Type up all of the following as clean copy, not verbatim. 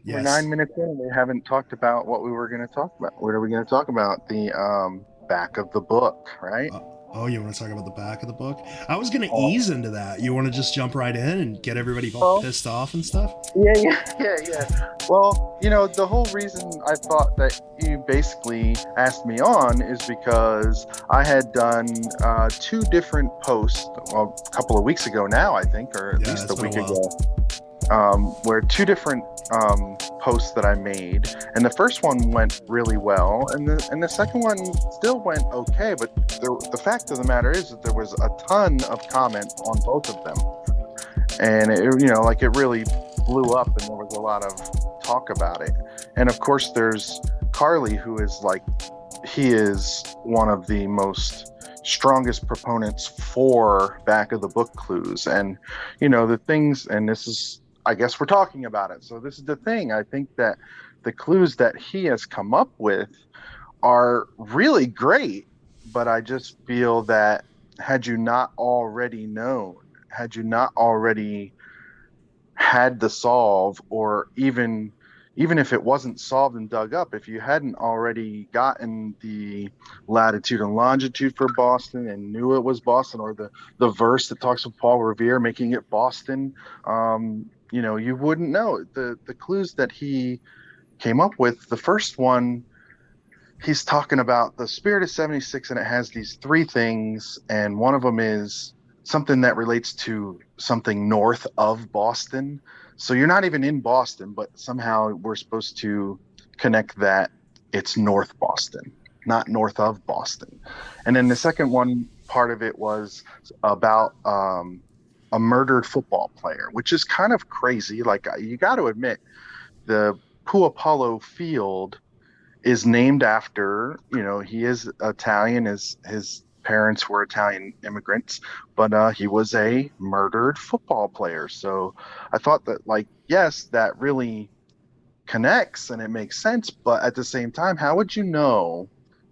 We're Yes. 9 minutes in and we haven't talked about what we were going to talk about. What are we going to talk about? The back of the book, right? Uh, oh, you want to talk about the back of the book? I was going to Uh, ease into that. You want to just jump right in and get everybody all well, pissed off and stuff? yeah. Well, the whole reason I thought that you basically asked me on is because I had done two different posts, well, a couple of weeks ago now, I think, or at Yeah, least it's a been a week while. ago, where two different posts that I made, and the first one went really well, and the second one still went okay. But the fact of the matter is that there was a ton of comments on both of them, and it really blew up, and there was a lot of talk about it. And of course, there's Carly, who is like he is one of the most strongest proponents for back of the book clues. And the things, and this is, I guess we're talking about it, so this is the thing. I think that the clues that he has come up with are really great, but I just feel that had you not already known, had you not already had the solve, or even if it wasn't solved and dug up, if you hadn't already gotten the latitude and longitude for Boston and knew it was Boston, or the verse that talks of Paul Revere making it Boston, you wouldn't know the clues that he came up with. The first one, he's talking about the spirit of 76, and it has these three things, and one of them is something that relates to something north of Boston. So you're not even in Boston, but somehow we're supposed to connect that it's North Boston, not north of Boston. And then the second one, part of it was about a murdered football player, which is kind of crazy. Like, you got to admit, the Puapalo Field is named after, he is Italian. His parents were Italian immigrants, but he was a murdered football player. So I thought that, like, yes, that really connects and it makes sense, but at the same time, how would you know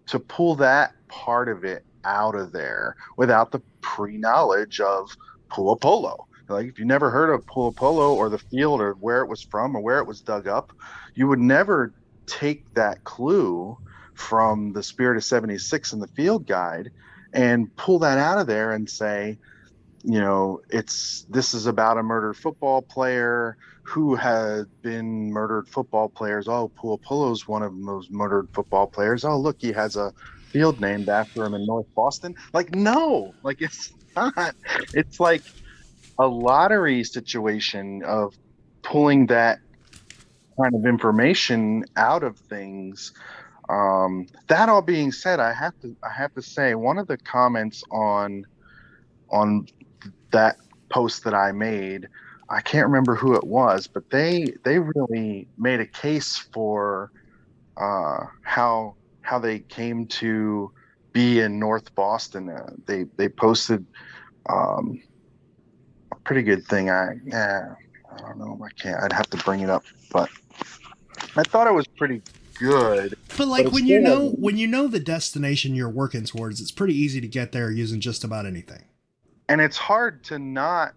to pull that part of it out of there without the pre-knowledge of Puopolo? Like, if you never heard of Puopolo or the field or where it was from or where it was dug up, you would never take that clue from the Spirit of 76 in the field guide and pull that out of there and say, this is about a murdered football player who had been murdered football players. Oh, Puopolo's one of those murdered football players. Oh, look, he has a field named after him in North Boston. Like, no, like, it's not. It's like a lottery situation of pulling that kind of information out of things. That all being said, I have to say, one of the comments on that post that I made, I can't remember who it was, but they really made a case for how they came to be in North Boston. They posted um, a pretty good thing. I don't know. I can't. I'd have to bring it up, but I thought it was pretty good. But But like it still hasn't. when you know the destination you're working towards, it's pretty easy to get there using just about anything. And it's hard to not,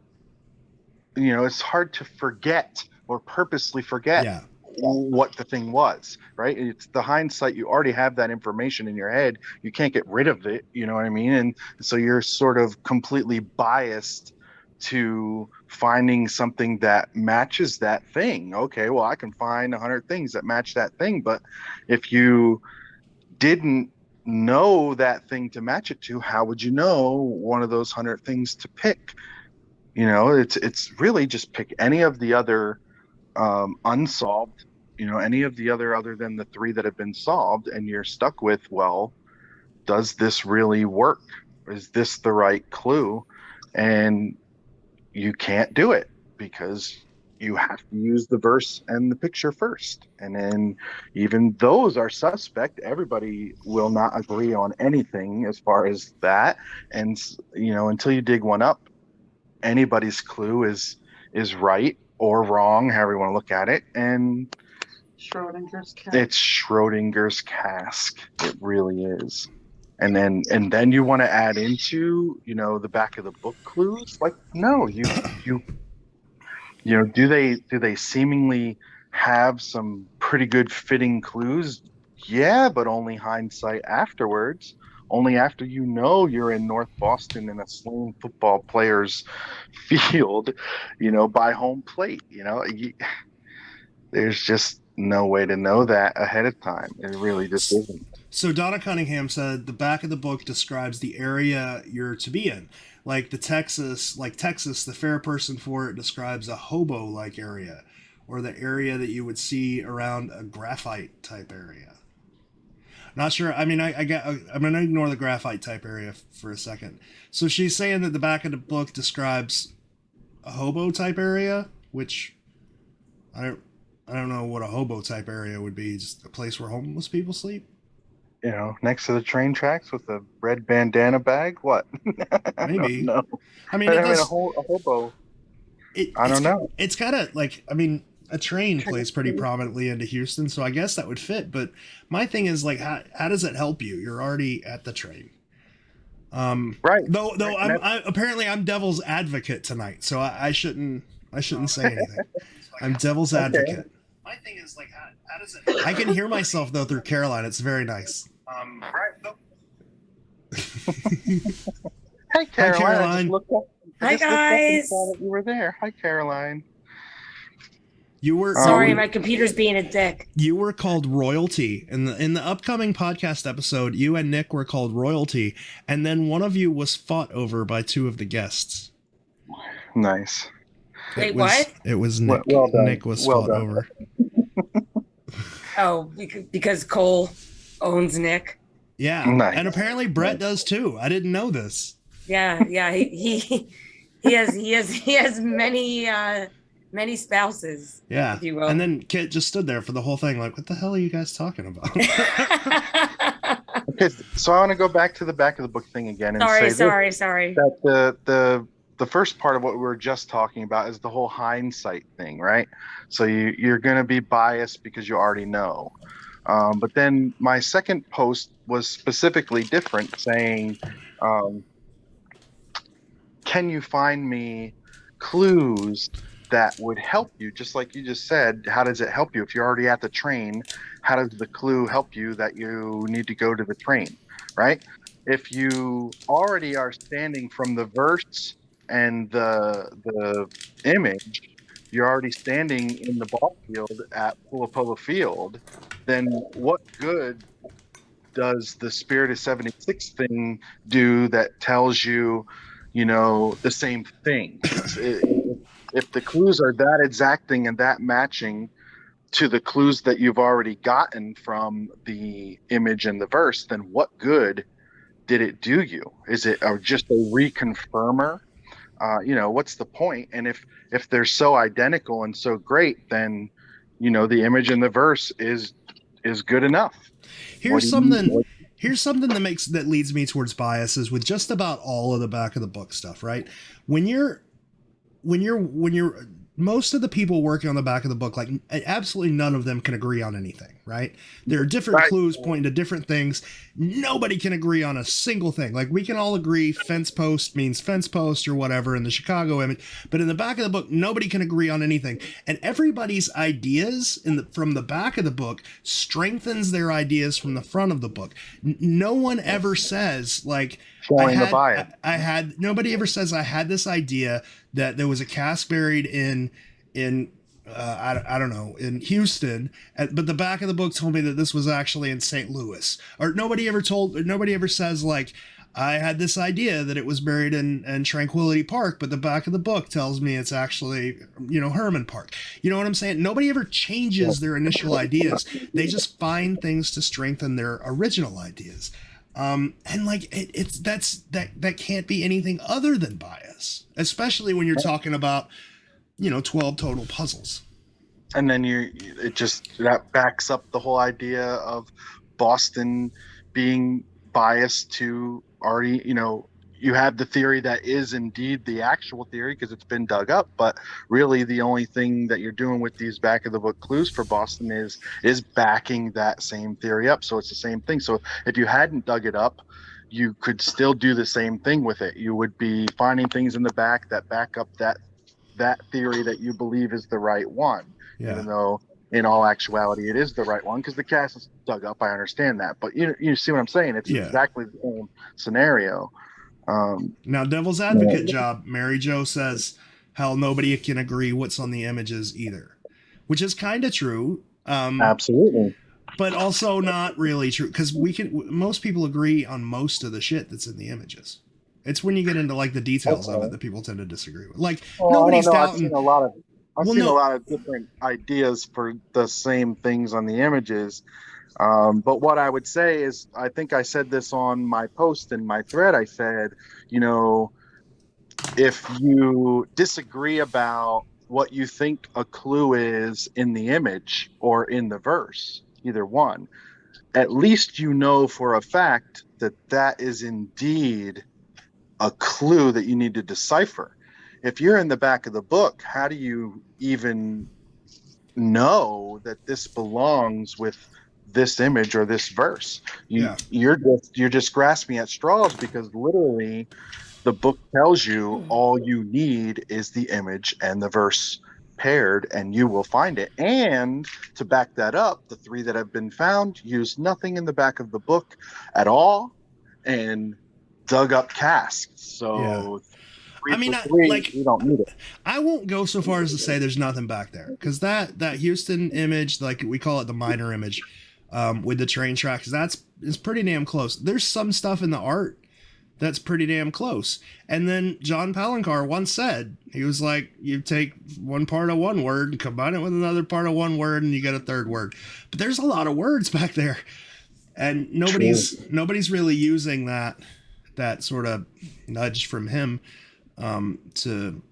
it's hard to forget or purposely forget Yeah. what the thing was, right? It's the hindsight. You already have that information in your head. You can't get rid of it. You know what I mean? And so you're sort of completely biased to finding something that matches that thing. Okay, well, I can find 100 things that match that thing. But if you didn't know that thing to match it to, how would you know one of those 100 things to pick? It's really just pick any of the other unsolved, any of the other than the three that have been solved, and you're stuck with, well, does this really work? Is this the right clue? And you can't do it because you have to use the verse and the picture first. And then even those are suspect. Everybody will not agree on anything as far as that. And until you dig one up, anybody's clue is right or wrong, however you want to look at it. And it's Schrodinger's cask. It really is. And then you want to add into, the back of the book clues. Like, no, do they seemingly have some pretty good fitting clues? Yeah, but only hindsight afterwards. Only after you know you're in North Boston in a slain football player's field, by home plate. There's just no way to know that ahead of time. It really just isn't. So Donna Cunningham said the back of the book describes the area you're to be in. Like Texas, the fair person for it describes a hobo-like area, or the area that you would see around a graphite type area. Not sure. I mean, I'm gonna ignore the graphite type area for a second. So she's saying that the back of the book describes a hobo type area, which I don't I don't know what a hobo type area would be. Just a place where homeless people sleep. Next to the train tracks with a red bandana bag. What? I don't Maybe. know. I mean, But it I mean, does. a hobo. It I don't know. it's kind of like, I mean, a train plays pretty prominently into Houston, so I guess that would fit. But my thing is like, how does it help you? You're already at the train. Right. Though Right. And apparently I'm devil's advocate tonight, so I shouldn't say anything. I'm devil's okay. advocate. My thing is like, how does it? I can hear myself though through Caroline. It's very nice. Right. Hi, Hi, Caroline. I just Caroline. looked up. I Hi just looked up and guys. saw that you were there. Hi, Caroline. You were Sorry, Um, my computer's being a dick. you were called royalty in the upcoming podcast episode. You and Nick were called royalty, and then one of you was fought over by two of the guests. nice. Wait, was what? it was Nick. Well done. Nick was Well fought done. over. Oh, because Cole owns Nick. Yeah, Nice. and apparently Brett does too. I didn't know this. Yeah. He has many spouses. Yeah, If you will. and then Kit just stood there for the whole thing, like, "What the hell are you guys talking about?" Okay, so I want to go back to the back of the book thing again and say sorry. that the first part of what we were just talking about is the whole hindsight thing, right? So you're going to be biased because you already know. But then my second post was specifically different, saying, can you find me clues that would help you? Just like you just said, how does it help you? If you're already at the train, how does the clue help you that you need to go to the train, right? If you already are standing from the verse and the image, you're already standing in the ball field at Pula Field, then what good does the Spirit of 76 thing do that tells you, the same thing? If the clues are that exacting and that matching to the clues that you've already gotten from the image and the verse, then what good did it do you? Is it just a reconfirmer? What's the point? And if they're so identical and so great, then the image and the verse is good enough. Here's something. Here's something that leads me towards biases with just about all of the back of the book stuff, right? When you're most of the people working on the back of the book, like absolutely none of them can agree on anything, right? There are different clues pointing to different things. Nobody can agree on a single thing. Like we can all agree fence post means fence post or whatever in the Chicago image, but in the back of the book, nobody can agree on anything. And everybody's ideas from the back of the book strengthens their ideas from the front of the book. No one ever says like, nobody ever says I had this idea that there was a cask buried in I don't know, in Houston, but the back of the book told me that this was actually in St. Louis. Or nobody ever says like I had this idea that it was buried in Tranquility Park, but the back of the book tells me it's actually, Herman Park. You know what I'm saying? Nobody ever changes their initial ideas. They just find things to strengthen their original ideas. And like that can't be anything other than bias, especially when you're talking about 12 total puzzles. And then that backs up the whole idea of Boston being biased to already, you have the theory that is indeed the actual theory because it's been dug up, but really the only thing that you're doing with these back of the book clues for Boston is backing that same theory up. So it's the same thing. So if you hadn't dug it up, you could still do the same thing with it. You would be finding things in the back that back up that theory that you believe is the right one. Yeah. Even though in all actuality, it is the right one because the cast is dug up. I understand that, but you see what I'm saying? It's Yeah. exactly the same scenario. Now, devil's advocate job, Mary Jo says, hell, nobody can agree what's on the images either, which is kind of true. Absolutely. But also not really true because most people agree on most of the shit that's in the images. It's when you get into like the details of it that people tend to disagree with. Like nobody's doubting. I've seen a lot of different ideas for the same things on the images. But what I would say is, I think I said this on my post in my thread. I said, if you disagree about what you think a clue is in the image or in the verse, either one, at least you know for a fact that that is indeed a clue that you need to decipher. If you're in the back of the book, how do you even know that this belongs with this image or this verse? You're just grasping at straws because literally the book tells you all you need is the image and the verse paired and you will find it. And to back that up, the 3 that have been found use nothing in the back of the book at all and dug up casks. So I mean, we don't need it. I won't go so far as to say there's nothing back there because that Houston image, like we call it the minor image, with the train tracks, is pretty damn close. There's some stuff in the art that's pretty damn close. And then John Palancar once said, he was like, you take one part of one word and combine it with another part of one word and you get a third word. But there's a lot of words back there. And nobody's really using that sort of nudge from him to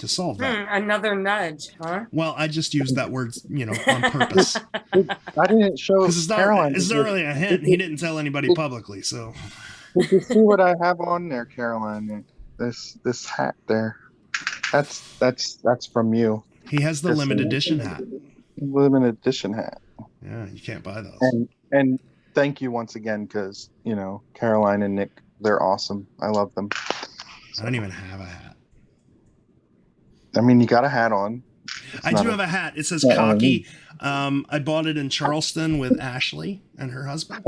solve that. Another nudge, huh? Well, I just used that word, on purpose. I didn't show Caroline. It's not really a hint. He didn't tell anybody publicly, so. Did you see what I have on there, Caroline? This hat there. That's from you. He has the limited edition hat. Limited edition hat. Yeah, you can't buy those. And thank you once again, because Caroline and Nick, they're awesome. I love them. I don't even have a hat. I mean, you got a hat on. I do have a hat. It says cocky. I bought it in Charleston with Ashley and her husband.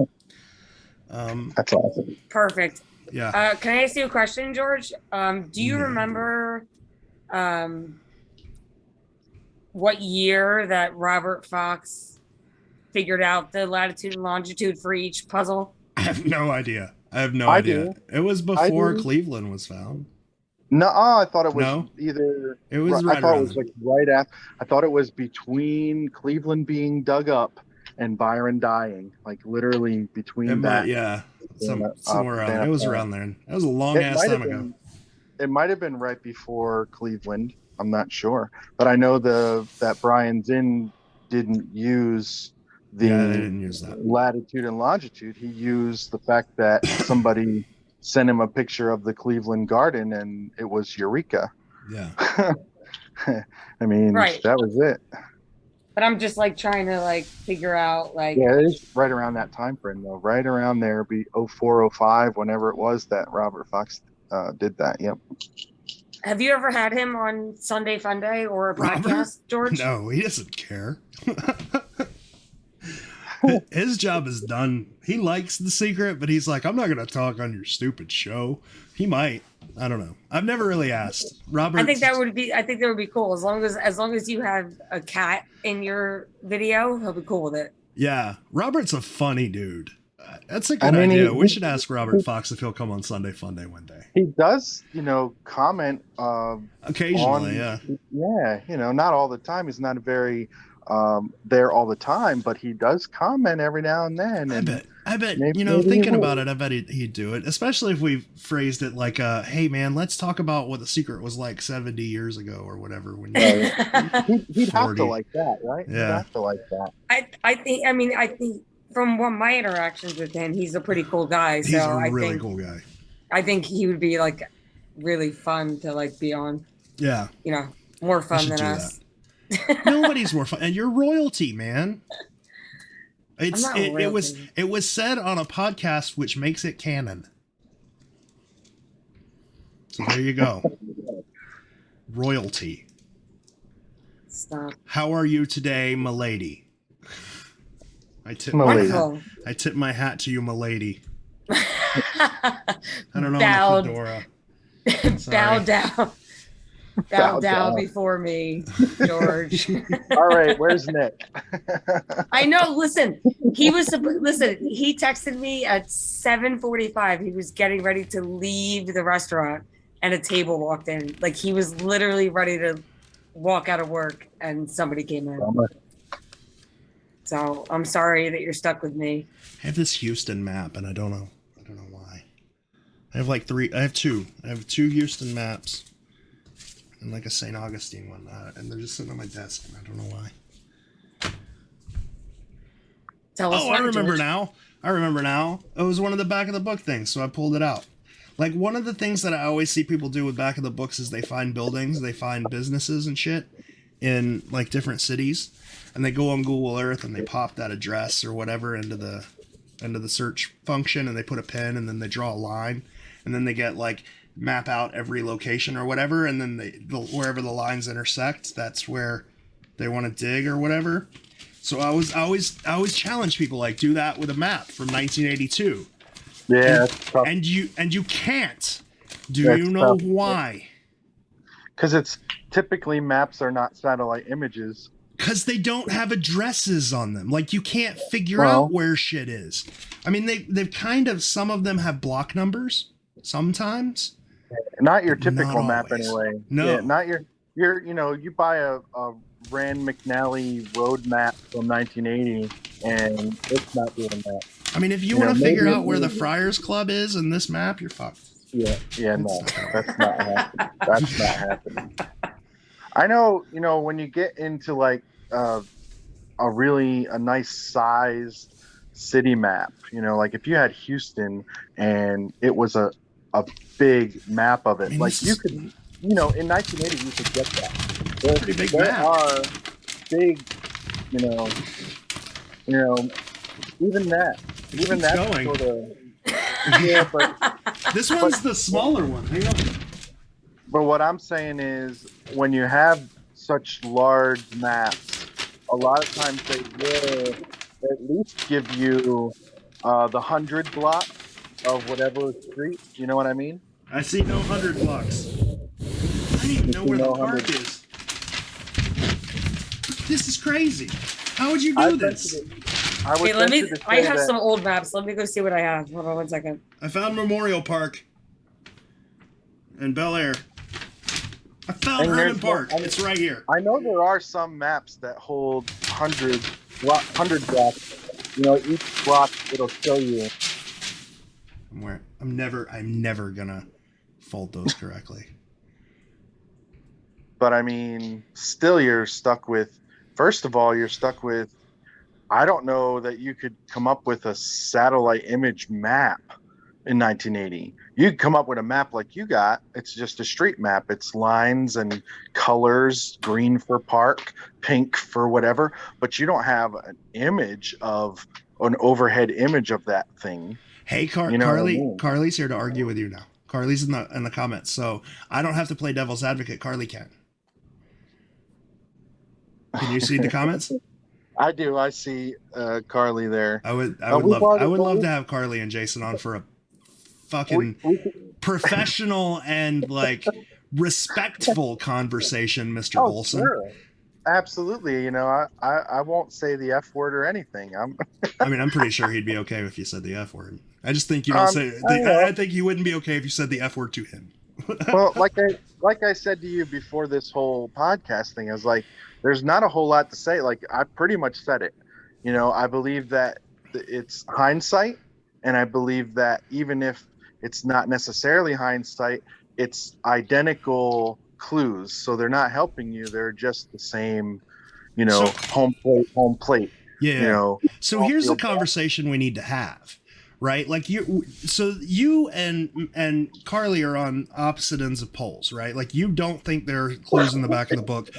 That's awesome. Perfect. Yeah. Can I ask you a question, George? Do you remember what year that Robert Fox figured out the latitude and longitude for each puzzle? I have no idea. I do. It was before Cleveland was found. No, I thought it was either. It was I thought it was like right after. I thought it was between Cleveland being dug up and Byron dying, like literally between that. Somewhere around there. It was around there. That was a long ass time ago. It might have been right before Cleveland. I'm not sure, but I know that Brian Zinn didn't use the latitude and longitude. He used the fact that somebody sent him a picture of the Cleveland Garden and it was Eureka. Yeah. I mean, that was it. But I'm just like trying to figure out it is right around that time frame though. Right around there, be 04, 05, whenever it was that Robert Fox did that. Yep. Have you ever had him on Sunday Funday or a podcast, George? No, he doesn't care. His job is done. He likes The Secret, but he's like, I'm not going to talk on your stupid show. He might. I don't know. I've never really asked. Robert. I think that would be cool. As long as you have a cat in your video, he'll be cool with it. Yeah. Robert's a funny dude. That's a good idea. We should ask Robert Fox if he'll come on Sunday Funday one day. He does, comment occasionally, Yeah, not all the time. He's not very there all the time, but he does comment every now and then. And I bet thinking about it, I bet he'd do it, especially if we phrased it like, hey man, let's talk about what The Secret was like 70 years ago or whatever. When he'd have to like that, right? Yeah. He'd have to like that. I think from what my interactions with him, he's a pretty cool guy. He's a really cool guy. I think he would be really fun to be on. Yeah. More fun than us. Nobody's more fun. And you're royalty, man. It was said on a podcast, which makes it canon. So there you go. Royalty. Stop. How are you today, milady? I tip Wonderful. I tip my hat to you, milady. I don't know Bowed. the fedora. Bow down. Bow down before me, George. All right, where's Nick? I know. Listen, he texted me at 7:45. He was getting ready to leave the restaurant, and a table walked in. Like he was literally ready to walk out of work, and somebody came in. So I'm sorry that you're stuck with me. I have this Houston map, and I don't know why. I have two. I have two Houston maps. And like a St. Augustine one, and they're just sitting on my desk, and I don't know why. Tell us. I remember now. It was one of the back of the book things, so I pulled it out. Like, one of the things that I always see people do with back of the books is they find buildings, they find businesses and shit in like different cities, and they go on Google Earth and they pop that address or whatever into the search function, and they put a pin, and then they draw a line, and then they get like map out every location or whatever, and then wherever the lines intersect, that's where they want to dig or whatever. So I always challenge people, like, do that with a map from 1982. Yeah, and you can't. You know tough. Why? Because it's typically maps are not satellite images. Because they don't have addresses on them. Like, you can't figure out where shit is. I mean, they've kind of, some of them have block numbers sometimes. Not your typical map anyway. No. Yeah, not your you buy a Rand McNally road map from 1980 and it's not doing that. I mean, if you want to figure out where the Friars Club is in this map, you're fucked. Yeah, no, that's not happening. That's not happening. I know, when you get into like a nice sized city map, like if you had Houston and it was a big map of it, I mean, like you could, in 1980 you could get that. Pretty big there map. Are big, even that's going. Sort of. Yeah, but this one's the smaller one. Hang on. But what I'm saying is, when you have such large maps, a lot of times they will at least give you the 100 block of whatever street. You know what I mean? I see no 100 blocks. I don't even know where the park is. This is crazy. How would you do this? I have some old maps. Let me go see what I have. Hold on 1 second. I found Memorial Park in Bel Air. I found Herman Park. It's right here. I know there are some maps that hold 100 blocks. Each block it'll show you. I'm never gonna fold those correctly. But I mean, still you're stuck with. First of all, you're stuck with. I don't know that you could come up with a satellite image map in 1980. You could come up with a map like you got. It's just a street map. It's lines and colors, green for park, pink for whatever. But you don't have an image of an overhead image of that thing. Hey, Carly. Carly's here to argue with you now. Carly's in the comments, so I don't have to play devil's advocate. Carly can. Can you see the comments? I do. I see Carly there. I would love to have Carly and Jason on for a fucking professional and like respectful conversation, Mr. Olson. Sure. Absolutely. I won't say the F word or anything. I'm pretty sure he'd be okay if you said the F word. I just think you don't say. I think he wouldn't be okay if you said the F word to him. Well, like I said to you before this whole podcast thing, I was like, there's not a whole lot to say. Like, I pretty much said it. I believe that it's hindsight, and I believe that even if it's not necessarily hindsight, it's identical clues. So they're not helping you. They're just the same, home plate. Yeah. So here's the conversation we need to have. Right, like you and Carly are on opposite ends of poles, right? Like, you don't think there are clues in the back of the book.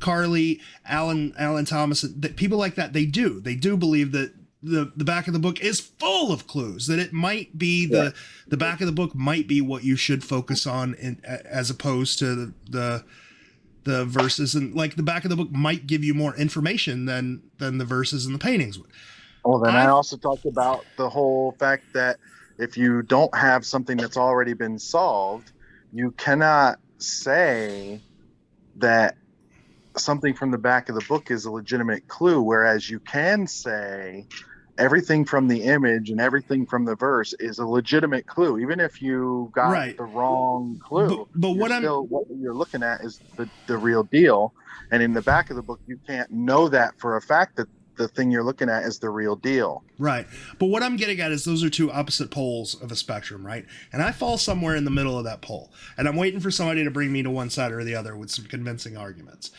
Carly, Alan Thomas, people like that, they do believe that the back of the book is full of clues. That it might be the back of the book might be what you should focus on, as opposed to the the verses, and like the back of the book might give you more information than the verses and the paintings would. Well, then I also talked about the whole fact that if you don't have something that's already been solved, you cannot say that something from the back of the book is a legitimate clue, whereas you can say everything from the image and everything from the verse is a legitimate clue, even if you got Right. the wrong clue. But what you're looking at is the real deal, and in the back of the book you can't know that for a fact that the thing you're looking at is the real deal. Right. But what I'm getting at is those are two opposite poles of a spectrum, right? And I fall somewhere in the middle of that pole. And I'm waiting for somebody to bring me to one side or the other with some convincing arguments.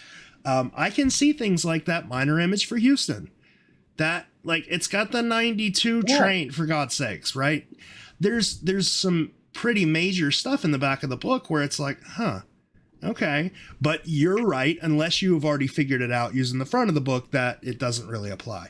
I can see things like that minor image for Houston. That, like, it's got the 92 train, for God's sakes, right? There's some pretty major stuff in the back of the book where it's like, okay, but you're right, unless you have already figured it out using the front of the book, that it doesn't really apply.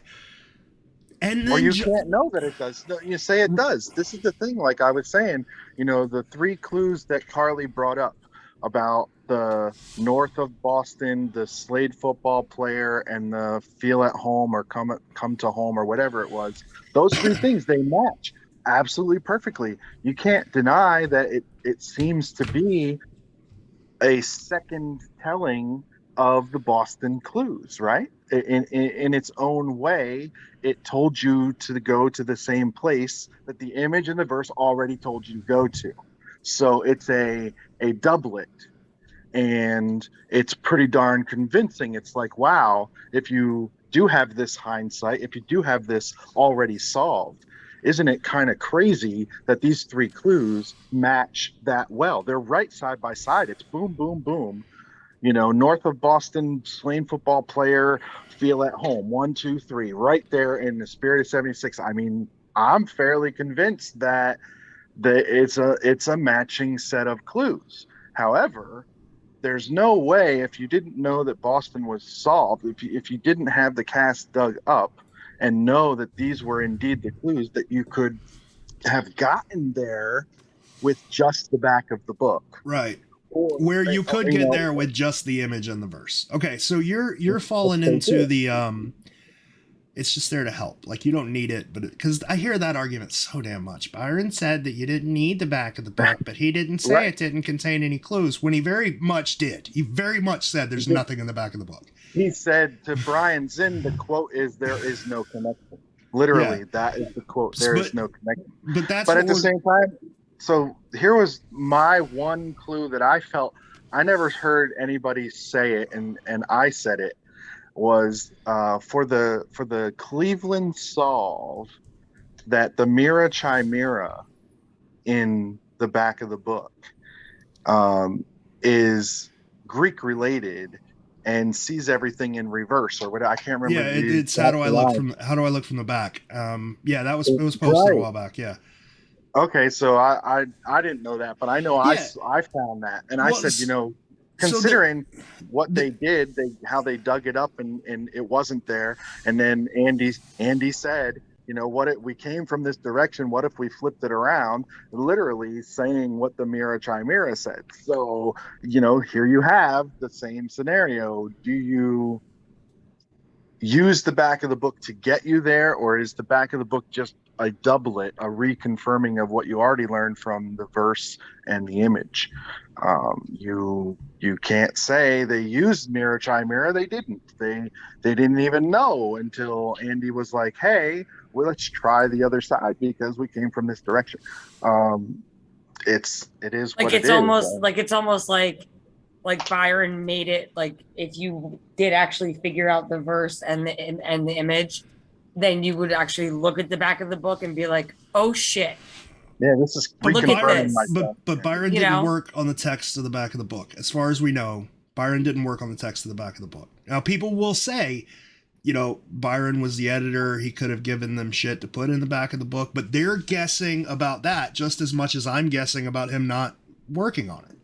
And then or you can't know that it does. You say it does. This is the thing, like I was saying, the 3 clues that Carly brought up about the north of Boston, the Slade football player, and the feel at home or come to home or whatever it was, those 3 things, they match absolutely perfectly. You can't deny that it seems to be a second telling of the Boston clues, right? In its own way, it told you to go to the same place that the image and the verse already told you to go to. So it's a doublet, and it's pretty darn convincing. It's like, wow, if you do have this hindsight, if you do have this already solved, isn't it kind of crazy that these 3 clues match that well? They're right side by side. It's boom, boom, boom. North of Boston, Slane football player, feel at home. 1, 2, 3, right there in the spirit of 76. I mean, I'm fairly convinced that it's a matching set of clues. However, there's no way, if you didn't know that Boston was solved, if you didn't have the cast dug up and know that these were indeed the clues, that you could have gotten there with just the back of the book. Right. Where you could get there with just the image and the verse. Okay, so you're falling into the it's just there to help. Like, you don't need it, but because I hear that argument so damn much. Byron said that you didn't need the back of the book, but he didn't say it didn't contain any clues, when he very much did. He very much said there's nothing in the back of the book. He said to Brian Zinn, the quote is, "There is no connection." Literally, that is the quote. There is no connection. But at the same time, so here was my one clue that I felt I never heard anybody say it, and I said it, was for the Cleveland solve, that the Mira Chimera in the back of the book is Greek related and sees everything in reverse, or what, I can't remember. Yeah, it's how do I look from the back? Yeah, it was posted a while back. Yeah. Okay, so I didn't know that, but I know I found that, and I said, considering what they did, how they dug it up, and it wasn't there, and then Andy said, we came from this direction, what if we flipped it around, literally saying what the Mira Chimera said. So, here you have the same scenario. Do you use the back of the book to get you there, or is the back of the book just a doublet, a reconfirming of what you already learned from the verse and the image? You can't say they used Mira Chimera. They didn't. They didn't even know until Andy was like, "Hey, well, let's try the other side because we came from this direction." It is like what it's it almost is. like it's almost like Byron made it, like if you did actually figure out the verse and the image, then you would actually look at the back of the book and be like, "Oh shit." Yeah, this is reconfirming myself. But Byron didn't work on the text of the back of the book. As far as we know, Byron didn't work on the text of the back of the book. Now, people will say, Byron was the editor. He could have given them shit to put in the back of the book, but they're guessing about that just as much as I'm guessing about him not working on it.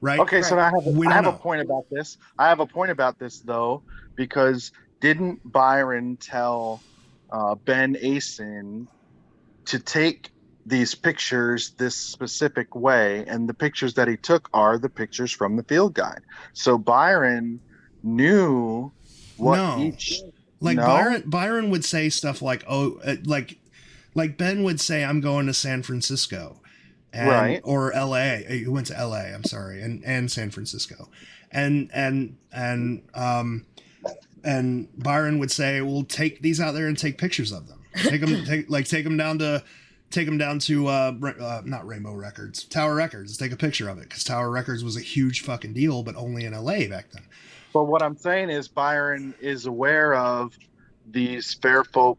Right? Okay, so I have a point about this. I have a point about this, though, because didn't Byron tell Ben Asen to take these pictures this specific way, and the pictures that he took are the pictures from the field guide. So Byron knew what No. each. Like No, Byron would say stuff like, "Oh, like Ben would say, I'm going to San Francisco," and right. or L.A. He went to L.A. I'm sorry, and San Francisco, and Byron would say, "Well, take these out there and take pictures of them. Take them down to." Take them down to not Rainbow Records, Tower Records. Take a picture of it, because Tower Records was a huge fucking deal, but only in LA back then. But what I'm saying is Byron is aware of these fair folk,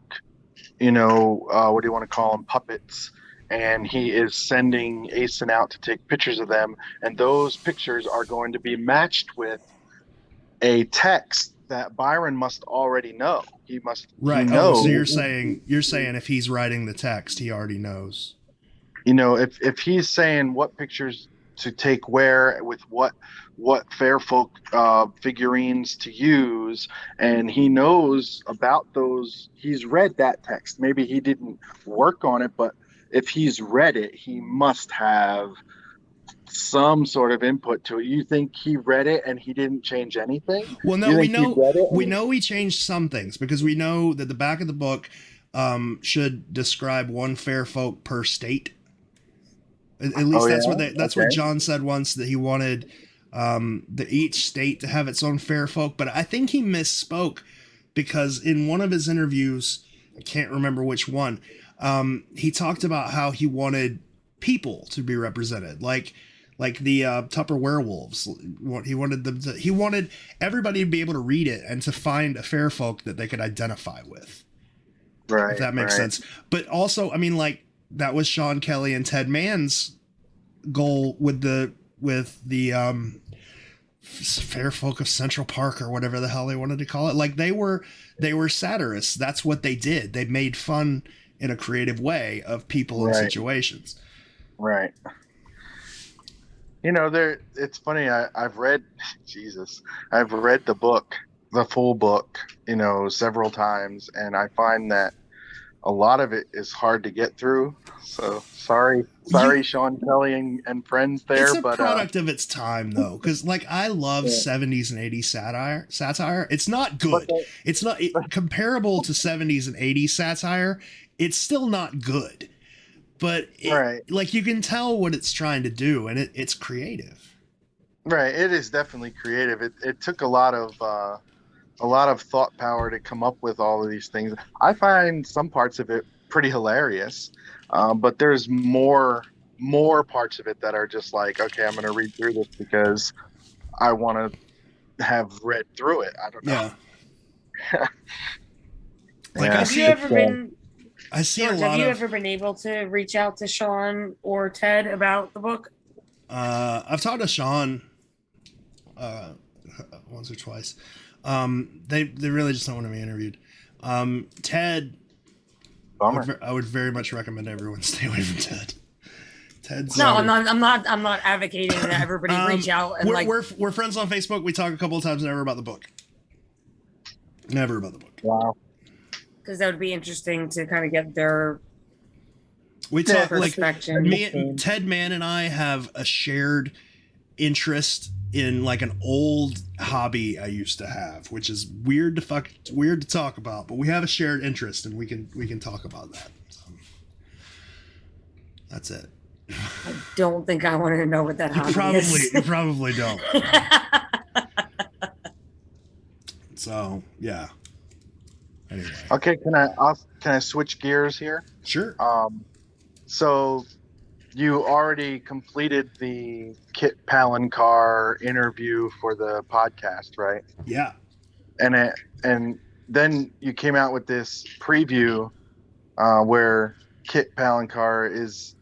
what do you want to call them, puppets, and he is sending Asen out to take pictures of them, and those pictures are going to be matched with a text that Byron must already know. He Right. Oh, so knows. you're saying if he's writing the text, he already knows. If he's saying what pictures to take where with what fair folk figurines to use, and he knows about those, he's read that text. Maybe he didn't work on it, but if he's read it, he must have some sort of input to it. You think he read it and he didn't change anything? Well, no, You think he read it? we know he changed some things, because we know that the back of the book should describe one fair folk per state. At least that's what John said once, that he wanted each state to have its own fair folk. But I think he misspoke, because in one of his interviews, I can't remember which one, he talked about how he wanted people to be represented, like the Tupper werewolves. He wanted everybody to be able to read it and to find a fair folk that they could identify with. Right. If that makes sense. But also, I mean, like, that was Sean Kelly and Ted Mann's goal with the fair folk of Central Park, or whatever the hell they wanted to call it. Like, they were satirists. That's what they did. They made fun in a creative way of people and situations. Right. It's funny. I've read the book, the full book, several times, and I find that a lot of it is hard to get through. So sorry, Sean Kelly and friends there. It's a product of its time, though, because like, I love 70s and 80s satire. It's not good. It's not comparable to 70s and 80s satire. It's still not good. But like, you can tell what it's trying to do, and it's creative. Right, it is definitely creative. It took a lot of thought power to come up with all of these things. I find some parts of it pretty hilarious, but there's more parts of it that are just like, okay, I'm going to read through this because I want to have read through it. I don't know. Yeah. Like, have you ever been? I see George, a lot have you ever been able to reach out to Sean or Ted about the book? I've talked to Sean once or twice. They really just don't want to be interviewed. Ted, I would very much recommend everyone stay away from Ted. Ted's I'm not advocating that everybody reach out and we're friends on Facebook. We talk a couple of times, never about the book. Never about the book. Wow. Because that would be interesting to kind of get their perspective. Like, Ted Mann and I have a shared interest in like an old hobby I used to have, which is weird to talk about, but we have a shared interest, and we can talk about that. So, that's it. I don't think I want to know what that hobby is. You probably don't. So, yeah. Anyway. Okay, can I switch gears here? Sure. So you already completed the Kit Palancar interview for the podcast, right? Yeah. And then you came out with this preview where Kit Palancar is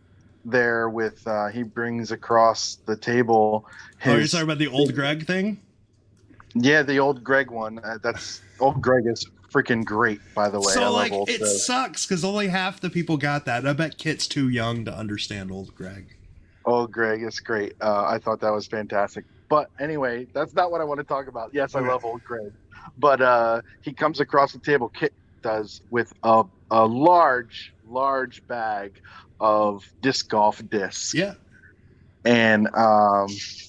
there with he brings across the table you're talking about the old Greg thing? Yeah, the old Greg one. That's old Greg is freaking great, by the way. So, like, it sucks because only half the people got that. I bet Kit's too young to understand old Greg. Old Greg is great. I thought that was fantastic. But anyway, that's not what I want to talk about. Yes, I love old Greg. But he comes across the table, Kit does, with a large large bag of disc golf discs. Yeah. And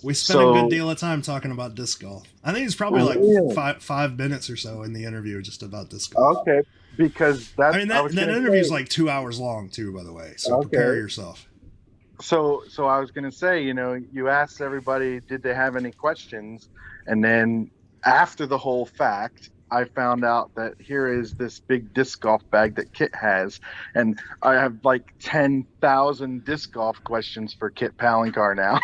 we spent a good deal of time talking about disc golf. I think it's probably like 5 minutes or so in the interview just about disc golf. Okay, because that's I mean that interview is like 2 hours long too, by the way. So prepare yourself. So I was gonna say, you asked everybody, did they have any questions, and then after the whole fact, I found out that here is this big disc golf bag that Kit has, and I have like 10,000 disc golf questions for Kit Palancar now.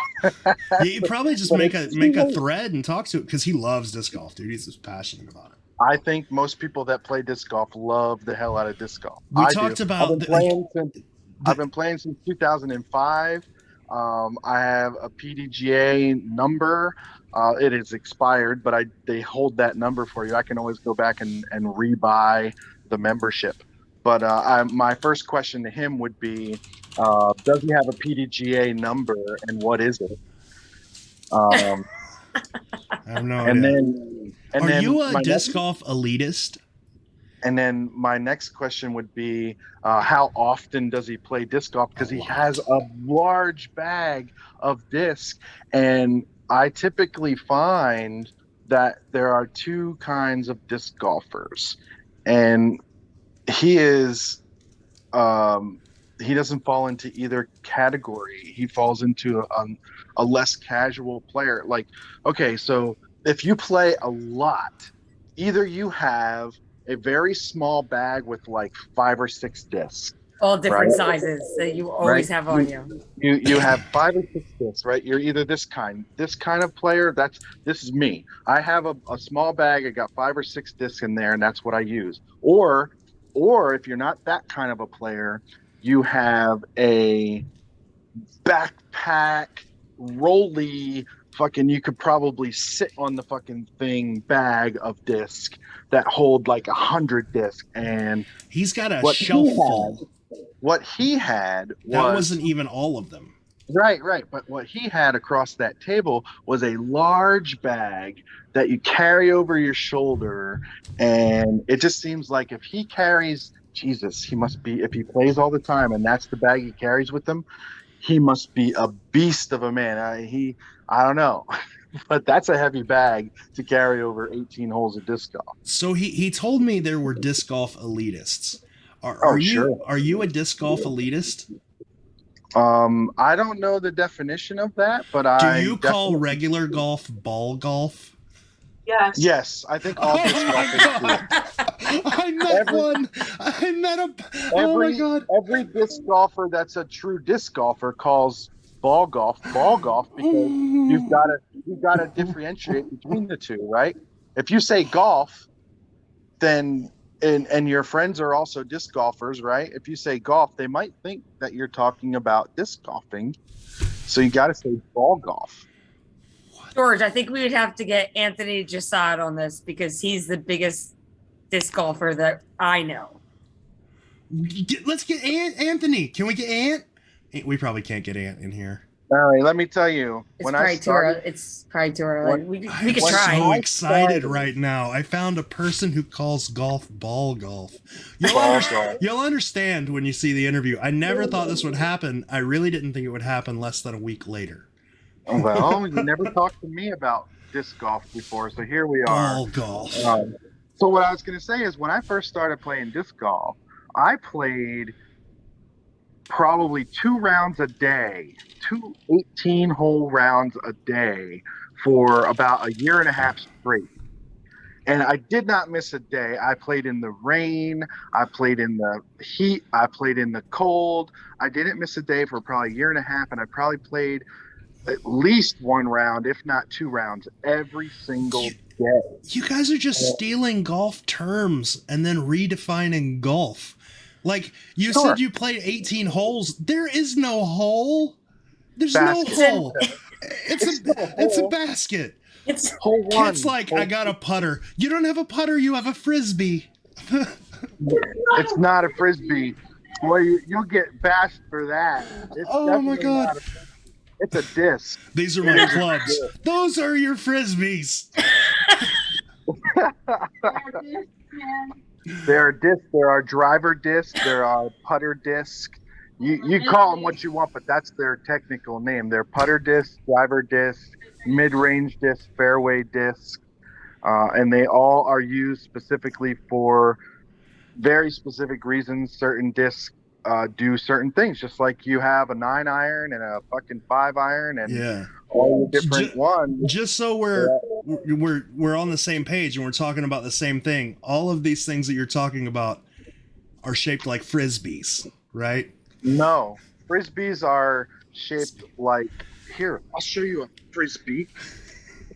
You probably just make a thread and talk to it because he loves disc golf, dude. He's just passionate about it. I think most people that play disc golf love the hell out of disc golf. We talked about I've been playing since 2005. I have a PDGA number. It is expired, but they hold that number for you. I can always go back and rebuy the membership. But my first question to him would be, does he have a PDGA number, and what is it? I have no idea. Are you a disc golf elitist? And then my next question would be, how often does he play disc golf? Because he has a large bag of disc. And I typically find that there are two kinds of disc golfers. And he is, he doesn't fall into either category. He falls into a less casual player. Like, okay, so if you play a lot, either you have a very small bag with like 5 or 6 discs, all different sizes that you always have on you. You have 5 or 6 discs, right? You're either this kind of player. This is me. I have a small bag. I got 5 or 6 discs in there, and that's what I use. Or if you're not that kind of a player, you have a backpack, rolly, fucking, you could probably sit on the fucking thing bag of disc that hold like 100 discs. And he's got a shelf full. What he had wasn't even all of them. Right. But what he had across that table was a large bag that you carry over your shoulder. And it just seems like if he carries, Jesus, he must be, if he plays all the time and that's the bag he carries with him, he must be a beast of a man. I don't know, but that's a heavy bag to carry over 18 holes of disc golf. So he told me there were disc golf elitists. Are you a disc golf elitist? I don't know the definition of that, but do you call regular golf ball golf? Yes, I think all disc golf is true. I met one. I met a. Oh my god! Every disc golfer that's a true disc golfer calls ball golf because you've got to differentiate between the two, right? If you say golf, then and your friends are also disc golfers, right? If you say golf, they might think that you're talking about disc golfing, so you got to say ball golf. George, I think we would have to get Anthony Jasad on this because he's the biggest disc golfer that I know. Let's get Anthony. Can we get Ant? We probably can't get Ant in here. All right, let me tell you. It's probably too early. We could try. I'm so excited right now. I found a person who calls golf ball golf. You'll understand when you see the interview. I never thought this would happen. I really didn't think it would happen less than a week later. Well, you never talked to me about disc golf before, so here we are. Ball golf. So what I was going to say is when I first started playing disc golf, I played probably 2 rounds a day, 2 18-hole rounds a day for about a year and a half straight. And I did not miss a day. I played in the rain. I played in the heat. I played in the cold. I didn't miss a day for probably a year and a half, and I probably played at least 1 round, if not 2 rounds, every single day. You guys are just stealing golf terms and then redefining golf. Like, you said you played 18 holes. There is no hole. There's no hole. It's a basket. It's hole one. It's like, I got a putter. You don't have a putter, you have a frisbee. It's not a frisbee. Well, you'll get bashed for that. Oh my god. It's a disc. These are my clubs. Those are your frisbees. There are discs. There are driver discs. There are putter disc. You call them what you want, but that's their technical name. They're putter disc, driver disc, mid-range disc, fairway disc, and they all are used specifically for very specific reasons. Certain discs do certain things, just like you have a 9-iron and a fucking 5-iron and Yeah. all the different ones. Just so we're on the same page and we're talking about the same thing. All of these things that you're talking about are shaped like frisbees, right? No, frisbees are shaped like, here, I'll show you a frisbee.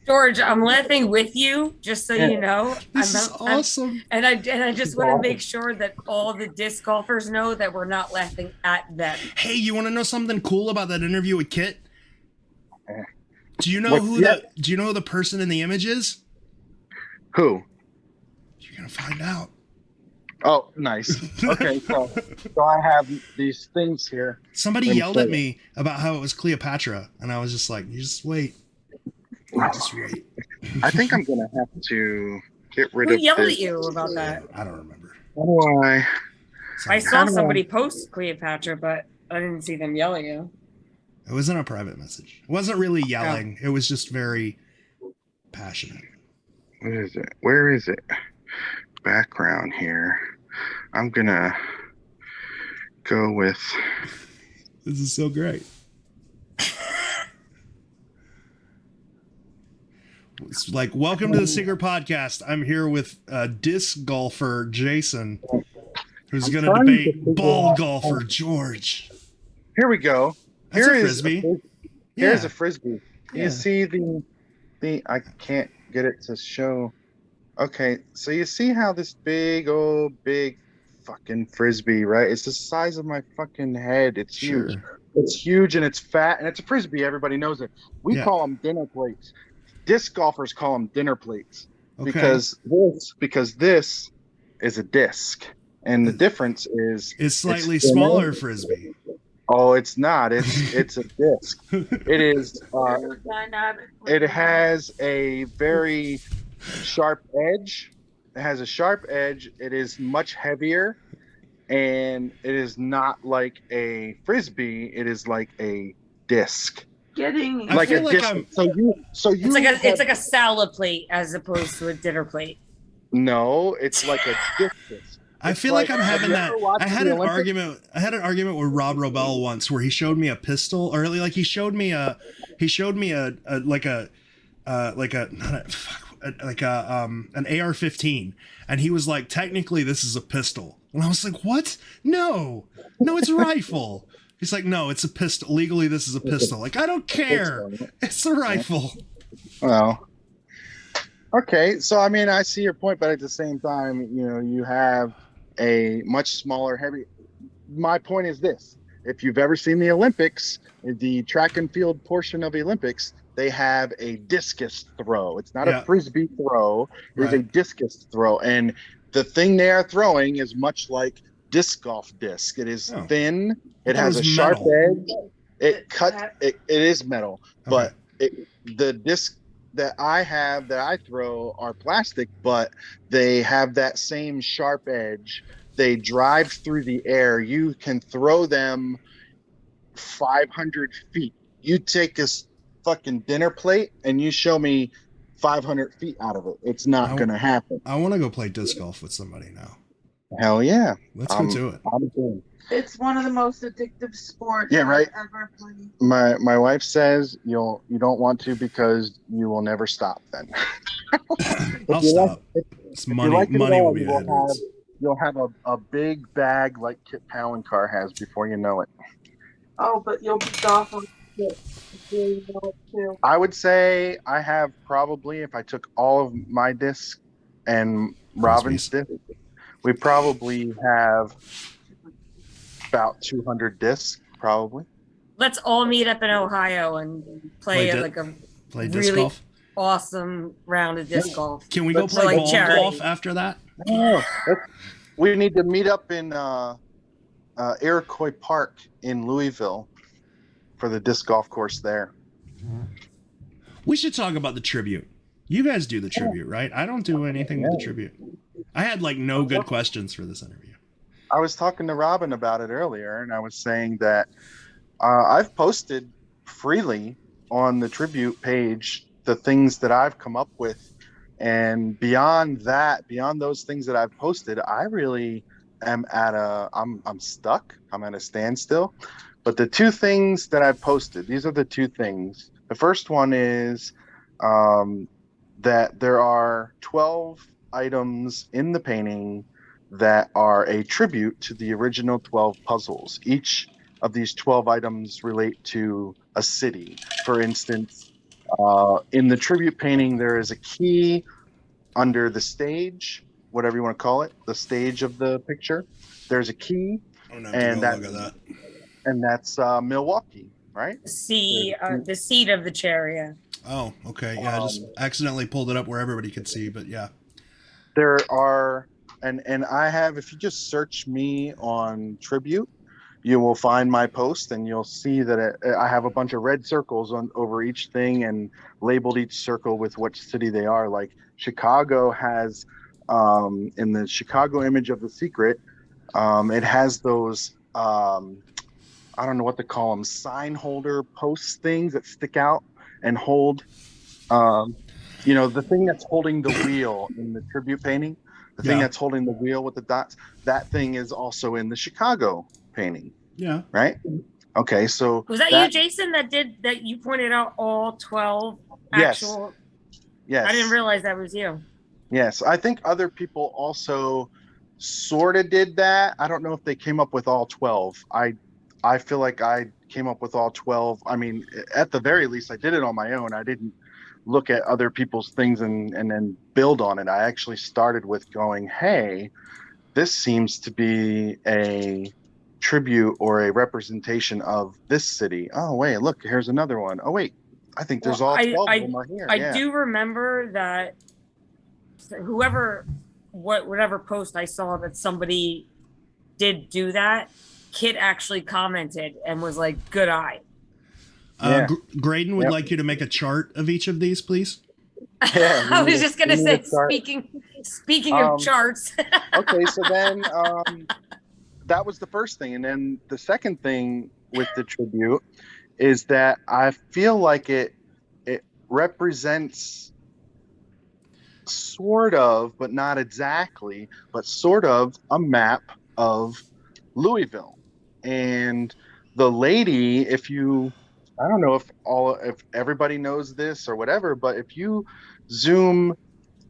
George, I'm laughing with you, just so you know. This is awesome. And I just want to make sure that all the disc golfers know that we're not laughing at them. Hey, you want to know something cool about that interview with Kit? Do you know do you know who the person in the image is? Who? You're gonna find out. Oh, nice. Okay, so I have these things here. Somebody yelled at me about how it was Cleopatra, and I was just like, you just wait. Just wait. I think I'm gonna have to get rid of Who yelled this. at you about that? I don't remember. Why? I saw somebody post Cleopatra, but I didn't see them yell at you. It wasn't a private message. It wasn't really yelling. It was just very passionate. What is it? Where is it? Background here. I'm gonna go with. This is so great. It's like, welcome to the Secret Podcast. I'm here with disc golfer Jason, who's going to debate ball golfer George. Here we go. That's a frisbee. Here's a frisbee. Yeah. You see the I can't get it to show. Okay, so you see how this big fucking frisbee, right? It's the size of my fucking head. It's huge. It's huge and it's fat and it's a frisbee. Everybody knows it. We call them dinner plates. Disc golfers call them dinner plates because this is a disc, and the difference is it's slightly smaller frisbee. Oh, it's not. It's a disc. It is. It has a very sharp edge. It has a sharp edge. It is much heavier, and it is not like a frisbee. It is like a disc. Like a disc. It's like a salad plate as opposed to a dinner plate. No, it's like a disc. I feel like I'm having that. I had an argument with Rob Robel once where he showed me a pistol, or like he showed me an AR-15, and he was like, technically this is a pistol, and I was like, what? No, it's a rifle. He's like, no, it's a pistol. Legally, this is a pistol. Like, I don't care. It's a rifle. Well, okay. So, I mean, I see your point, but at the same time, you have a much smaller, heavy. My point is this. If you've ever seen the Olympics, the track and field portion of the Olympics, they have a discus throw. It's not a frisbee throw. It's a discus throw. And the thing they are throwing is much like disc golf disc. It is thin. It has a sharp edge. It is metal, but the disc that I throw are plastic, but they have that same sharp edge. They drive through the air. You can throw them 500 feet. You take a fucking dinner plate and you show me 500 feet out of it. It's not going to happen. I want to go play disc golf with somebody now. Hell yeah. Let's go do it. It's one of the most addictive sports I've ever played. My wife says you don't want to because you will never stop then. I'll stop. It's money will be a hindrance. You'll have a big bag like Kit Palencar has before you know it. Oh, but you'll be off on it. Too. I would say I have probably, if I took all of my discs and Robin's discs, we probably have about 200 discs, probably. Let's all meet up in Ohio and play disc golf? Awesome round of disc golf. Can we go play ball golf after that? Oh, we need to meet up in Iroquois Park in Louisville for the disc golf course there. We should talk about the tribute. You guys do the tribute, right? I don't do anything with the tribute. I had like no good questions for this interview. I was talking to Robin about it earlier, and I was saying that I've posted freely on the tribute page the things that I've come up with, and beyond that, beyond those things that I've posted, I really am at I'm stuck. I'm at a standstill. But the two things that I've posted, these are the two things. The first one is um, that there are 12 items in the painting that are a tribute to the original 12 puzzles. Each of these 12 items relate to a city. For instance, in the tribute painting, there is a key under the stage, whatever you want to call it, the stage of the picture. There's a key, I'm gonna have to and go look at that. that's Milwaukee, right? See, the seat of the chair. Yeah. Oh, okay. Yeah, I just accidentally pulled it up where everybody could see, but yeah. There are, and I have, if you just search me on Tribute, you will find my post, and you'll see that I have a bunch of red circles on over each thing and labeled each circle with which city they are. Like Chicago has, in the Chicago image of The Secret, it has those, I don't know what to call them, sign holder post things that stick out and hold, um, the thing that's holding the wheel in the tribute painting, the thing Yeah. that's holding the wheel with the dots, that thing is also in the Chicago painting, Yeah. right? Okay, so Was that you, Jason, that you pointed out all 12 yes, actual? yes, I didn't realize that was you. yes. I think other people also sort of did that. I don't know if they came up with all 12. I feel like I came up with all 12. I mean, at the very least, I did it on my own. I didn't look at other people's things and then build on it. I actually started with going, hey, this seems to be a tribute or a representation of this city. Oh, wait, look, here's another one. Oh, wait, I think there's all 12 of them are here. I do remember that whatever post I saw that somebody did do that, Kit actually commented and was like, good eye. Yeah. Graydon would like you to make a chart of each of these, please. Yeah, I was just gonna say, start. speaking of charts. Okay, so then that was the first thing, and then the second thing with the tribute is that I feel like it represents sort of, but not exactly, but sort of a map of Louisville. And the lady, I don't know if everybody knows this or whatever, but if you zoom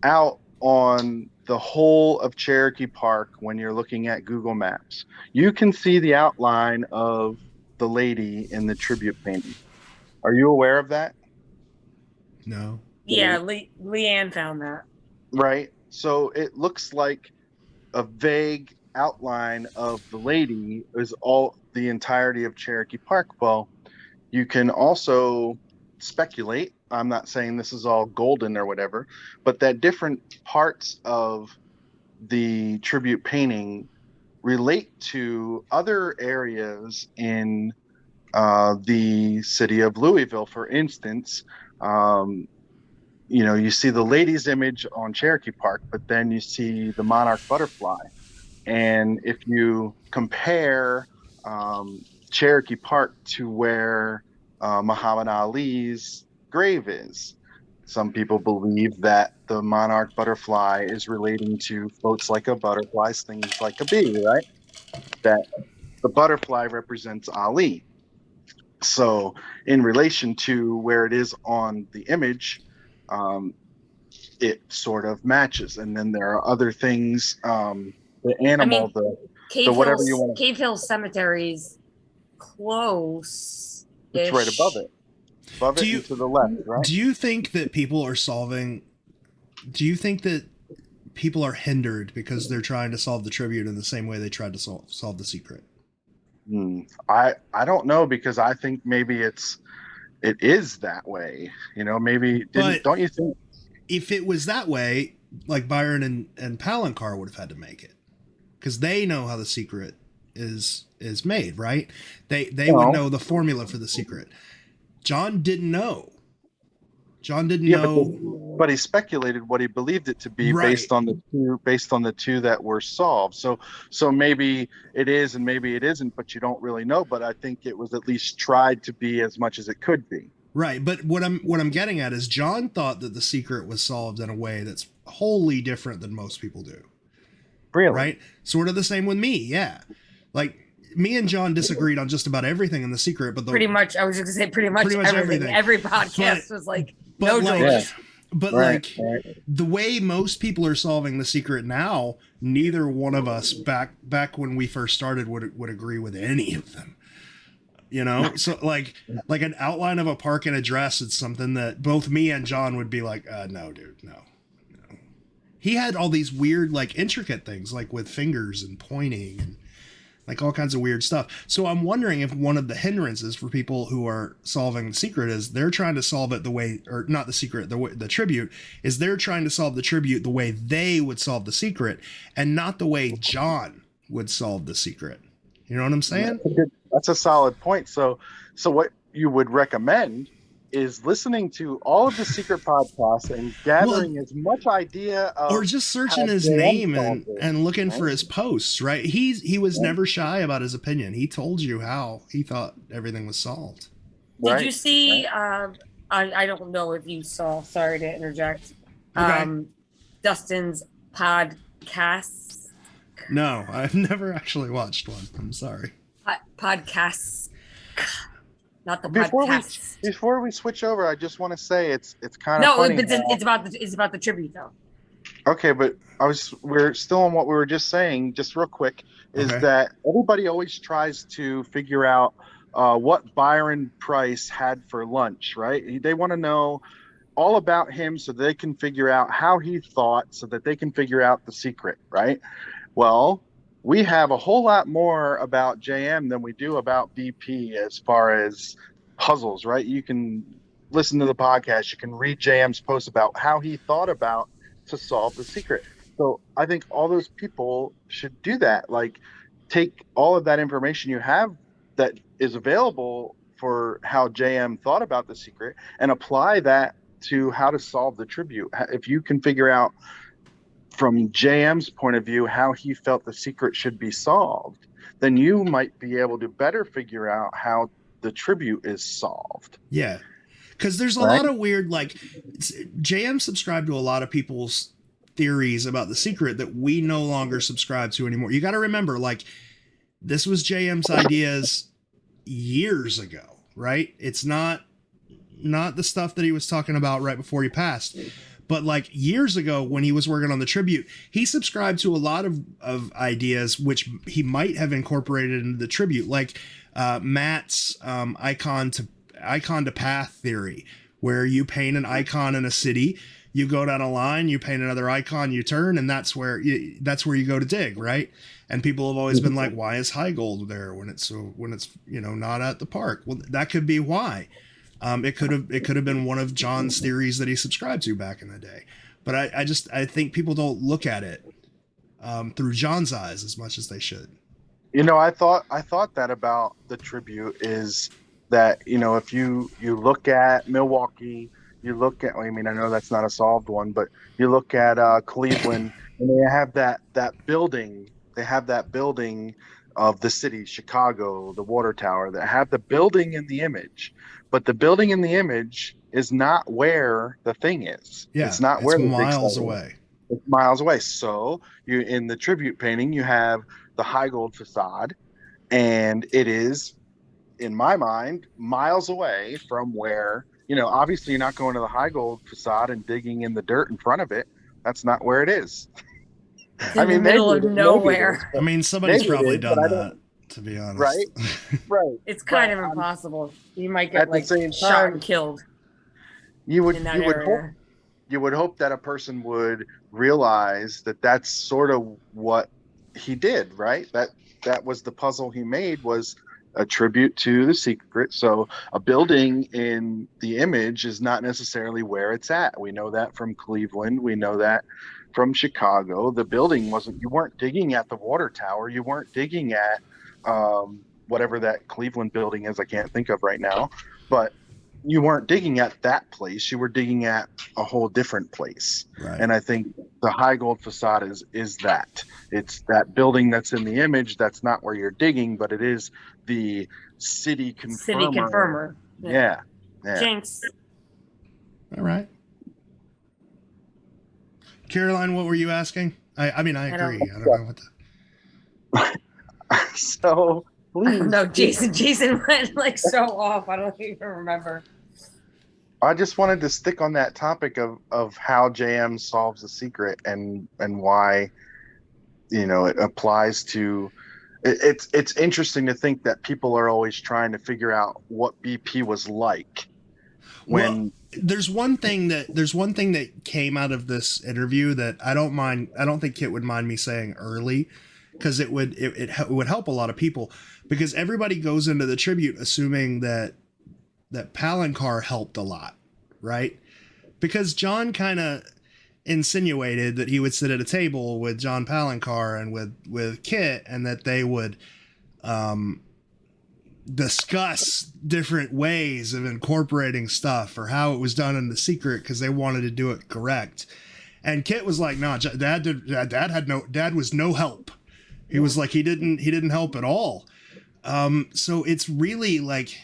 out on the whole of Cherokee Park when you're looking at Google Maps, you can see the outline of the lady in the tribute painting. Are you aware of that? No. Yeah, Leanne found that. Right. So it looks like a vague outline of the lady is all the entirety of Cherokee Park. Well, you can also speculate. I'm not saying this is all golden or whatever, but that different parts of the tribute painting relate to other areas in the city of Louisville. For instance, you see the lady's image on Cherokee Park, but then you see the monarch butterfly. And if you compare Cherokee Park to where Muhammad Ali's grave is, some people believe that the monarch butterfly is relating to floats like a butterfly, stings like a bee, right? That the butterfly represents Ali. So, in relation to where it is on the image, it sort of matches. And then there are other things, the animal, the whatever you want. Cave Hill Cemetery's close. It's right above it. Above it and to the left, right? Do you think that people are hindered because they're trying to solve the tribute in the same way they tried to solve the secret? I don't know, because I think maybe it is that way. Maybe don't you think? If it was that way, like Byron and Palancar would have had to make it, because they know how the secret is made, right? They would know the formula for the secret. John didn't know. John didn't know. but he speculated what he believed it to be Right. based on the two that were solved. So maybe it is and maybe it isn't, but you don't really know. But I think it was at least tried to be as much as it could be. Right, but what I'm getting at is John thought that the secret was solved in a way that's wholly different than most people do. Really? Right? Sort of the same with me, yeah. Like me and John disagreed on just about everything in the secret, but pretty much, I was just gonna say pretty much everything. Every podcast was like no doors. But Right. the way most people are solving the secret now, neither one of us back when we first started would agree with any of them. You know, so like an outline of a park and address is something that both me and John would be like, no, dude, no. He had all these weird, like intricate things, like with fingers and pointing and like all kinds of weird stuff. So I'm wondering if one of the hindrances for people who are solving the secret is they're trying to solve it the way, or not the secret, the tribute is they're trying to solve the tribute the way they would solve the secret and not the way John would solve the secret. You know what I'm saying? That's a solid point. So what you would recommend is listening to all of the secret podcasts and gathering as much idea of, or just searching his name and looking for his posts, right? He was never shy about his opinion. He told you how he thought everything was solved. Did you see I don't know if you saw, sorry to interject, Dustin's podcasts? No, I've never actually watched one. I'm sorry. Podcasts. Not the podcasts. Before we switch over, I just want to say it's kind of funny. No, it's about the tribute though. Okay, but we're still on what we were just saying. Just real quick, is that everybody always tries to figure out what Byron Price had for lunch, right? They want to know all about him so they can figure out how he thought, so that they can figure out the secret, right? Well, we have a whole lot more about JM than we do about BP as far as puzzles, right? You can listen to the podcast. You can read JM's post about how he thought about to solve the secret. So I think all those people should do that. Like, take all of that information you have that is available for how JM thought about the secret and apply that to how to solve the tribute. If you can figure out from JM's point of view how he felt the secret should be solved, then you might be able to better figure out how the tribute is solved. Yeah, because there's a lot of weird, like, JM subscribed to a lot of people's theories about the secret that we no longer subscribe to anymore. You got to remember, like, this was JM's ideas years ago, right? It's not the stuff that he was talking about right before he passed. But like years ago when he was working on the tribute, he subscribed to a lot of ideas which he might have incorporated into the tribute, like Matt's icon to path theory, where you paint an icon in a city, you go down a line, you paint another icon, you turn, and that's where you go to dig, right? And people have always been like, why is High Gold there when it's not at the park? Well, that could be why. It could have been one of John's theories that he subscribed to back in the day. But I think people don't look at it through John's eyes as much as they should. I thought that about the tribute is that, if you look at Milwaukee, you look at, I know that's not a solved one, but you look at Cleveland, and they have that building. They have that building of the city, Chicago, the water tower, that have the building in the image. But the building in the image is not where the thing is. Yeah, it's not where the miles away. It's miles away. So you, in the tribute painting, you have the High Gold facade, and it is, in my mind, miles away from where, obviously you're not going to the High Gold facade and digging in the dirt in front of it. That's not where it is. It's in the middle of nowhere. Somebody's probably done that, to be honest. Right. It's kind of impossible. You might get shot and killed. You would hope that a person would realize that that's sort of what he did, right? That was the puzzle he made, was a tribute to the secret. So a building in the image is not necessarily where it's at. We know that from Cleveland. We know that from Chicago. The building you weren't digging at the water tower. You weren't digging at whatever that Cleveland building is. I can't think of right now, but you weren't digging at that place, you were digging at a whole different place. Right. And I think the high gold facade is that it's that building that's in the image. That's not where you're digging, but it is the city City confirmer. confirmer. Yeah. Jinx. All right. Caroline, what were you asking? I mean, I agree. I don't know what So please. No, Jason went like so off. I don't even remember. I just wanted to stick on that topic of how JM solves the secret and why, it applies to. It's interesting to think that people are always trying to figure out what BP was like when. Well, there's one thing that came out of this interview that I don't think Kit would mind me saying early, because it would help a lot of people, because everybody goes into the tribute assuming that Palancar helped a lot, right? Because John kind of insinuated that he would sit at a table with John Palancar and with Kit, and that they would discuss different ways of incorporating stuff or how it was done in the secret, because they wanted to do it correct. And Kit was like, "No, Dad was no help." He was like, he didn't help at all. So it's really like,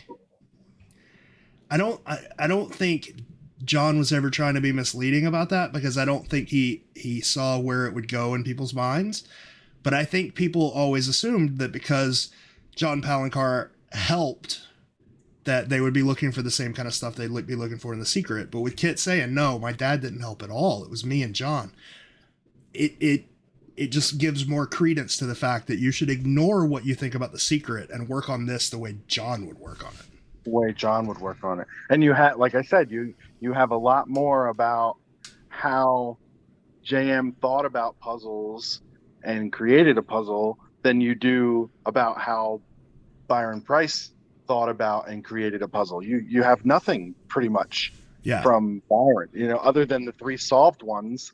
I don't think John was ever trying to be misleading about that, because I don't think he saw where it would go in people's minds. But I think people always assumed that because John Palancar helped, that they would be looking for the same kind of stuff they'd be looking for in the secret. But with Kit saying, "No, my dad didn't help at all, it was me and John," it just gives more credence to the fact that you should ignore what you think about the secret and work on this the way John would work on it. The way John would work on it. And you have, like I said, you have a lot more about how JM thought about puzzles and created a puzzle than you do about how Byron Price thought about and created a puzzle. You have nothing pretty much from Byron, other than the 3 solved ones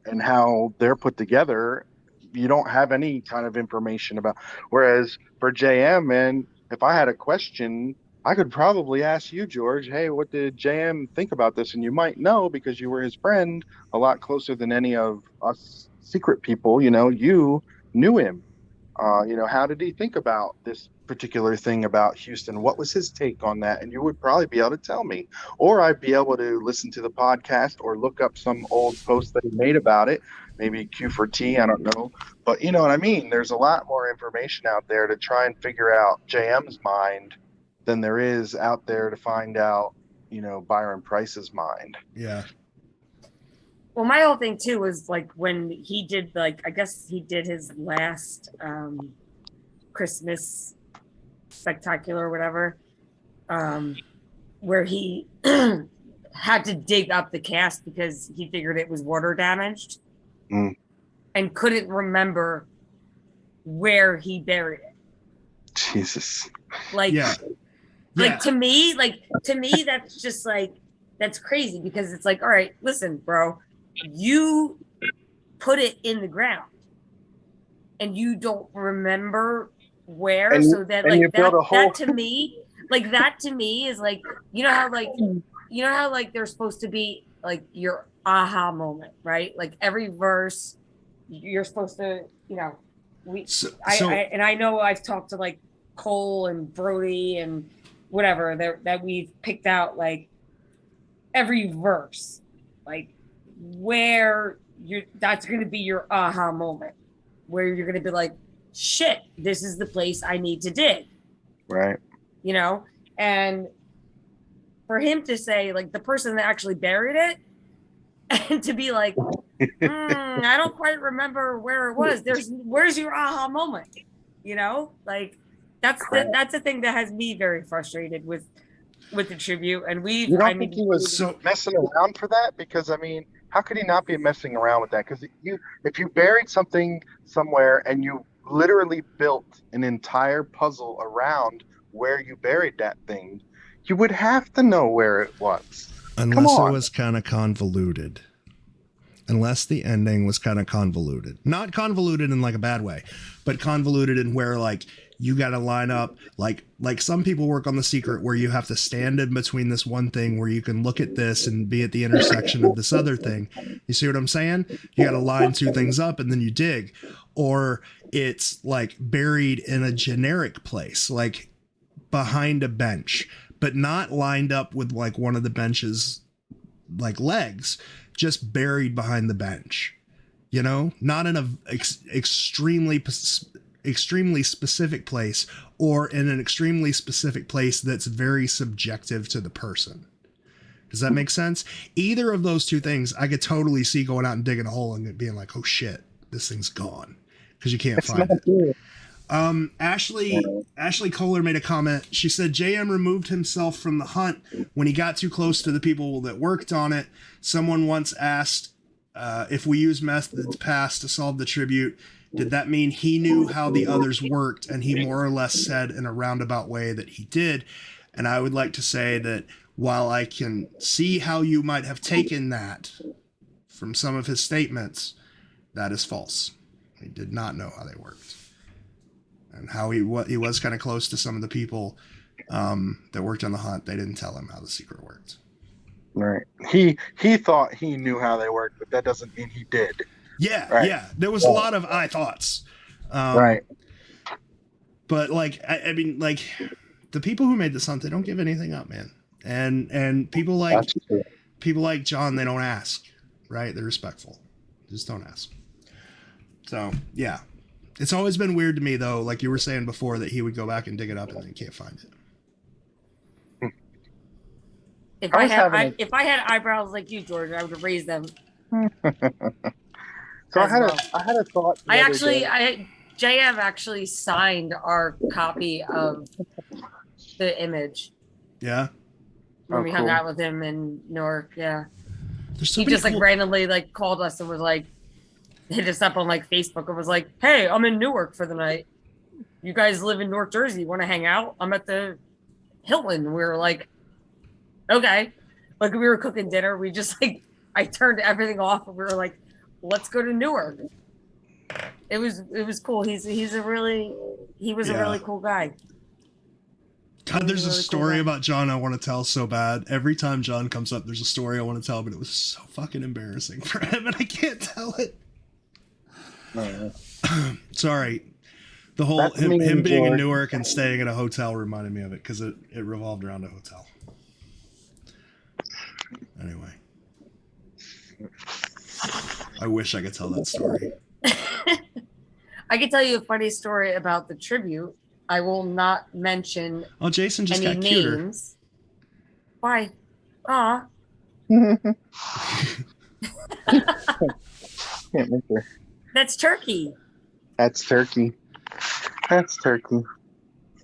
and how they're put together. You don't have any kind of information about. Whereas for JM, man, if I had a question, I could probably ask you, George, "Hey, what did JM think about this?" And you might know, because you were his friend a lot closer than any of us secret people. You knew him. How did he think about this particular thing about Houston? What was his take on that? And you would probably be able to tell me, or I'd be able to listen to the podcast or look up some old post that he made about it. Maybe Q for T, I don't know. But you know what I mean? There's a lot more information out there to try and figure out JM's mind than there is out there to find out, Byron Price's mind. Yeah. Well, my whole thing too was like when he did, like, I guess he did his last Christmas spectacular or whatever, where he had to dig up the cast because he figured it was water damaged and couldn't remember where he buried it. Jesus. Like, Yeah. to me, that's just like, that's crazy, because it's like, all right, listen, bro, you put it in the ground and you don't remember where. And, so that, like, that to me is like, how they're supposed to be like your aha moment, right? Like every verse you're supposed to, I know I've talked to like Cole and Brody and whatever that we've picked out like every verse, like where that's going to be your aha moment, where you're going to be like, shit, this is the place I need to dig. Right. And for him to say, like, the person that actually buried it, and to be like, I don't quite remember where it was. Where's your aha moment? Like that's the thing that has me very frustrated with the tribute. And you don't think he was messing around for that? Because I mean, how could he not be messing around with that? Because if you buried something somewhere and you literally built an entire puzzle around where you buried that thing, you would have to know where it was. Unless it was kind of convoluted. Unless the ending was kind of convoluted. Not convoluted in like a bad way, but convoluted in where like you got to line up like some people work on The Secret where you have to stand in between this one thing where you can look at this and be at the intersection of this other thing. You see what I'm saying? You got to line two things up and then you dig. Or it's like buried in a generic place, like behind a bench, but not lined up with like one of the bench's like legs, just buried behind the bench, you know, not in a extremely specific place or in an extremely specific place that's very subjective to the person. Does that make sense? Either of those two things I could totally see going out and digging a hole and it being like, oh shit, this thing's gone, because you can't find it. Good. Ashley Kohler made a comment. She said JM removed himself from the hunt when he got too close to the people that worked on it. Someone once asked if we use methods past to solve the tribute, did that mean he knew how the others worked and he more or less said in a roundabout way that he did? And I would like to say that while I can see how you might have taken that from some of his statements, that is false. He did not know how they worked. And how he was kind of close to some of the people that worked on the hunt. They didn't tell him how The Secret worked. Right. He thought he knew how they worked, but that doesn't mean he did. Yeah, right. Yeah. There was a lot of I thoughts. Right. But like, I mean, like the people who made this hunt, they don't give anything up, man. And people like John, they don't ask, right? They're respectful. Just don't ask. So yeah. It's always been weird to me, though, like you were saying before, that he would go back and dig it up and then can't find it. If I had eyebrows like you, George, I would raise them. So I had a thought. JM actually signed our copy of the image Yeah. when we hung out with him in Newark. Yeah. So he just like randomly like called us and was like, hit us up on like Facebook and was like, hey, I'm in Newark for the night. You guys live in North Jersey. Want to hang out? I'm at the Hilton. We were like, okay. Like we were cooking dinner. We just like, I turned everything off and we were like, let's go to Newark. It was cool. He was a really cool guy. God, there's a story about John I want to tell so bad. Every time John comes up, there's a story I want to tell, but it was so fucking embarrassing for him and I can't tell it. Sorry. The whole him being in Newark and staying at a hotel reminded me of it because it revolved around a hotel. Anyway. I wish I could tell that story. I could tell you a funny story about the tribute. I will not mention Jason just any got cuter. names. Why? Aw. Can't make her. That's turkey. That's turkey. That's turkey.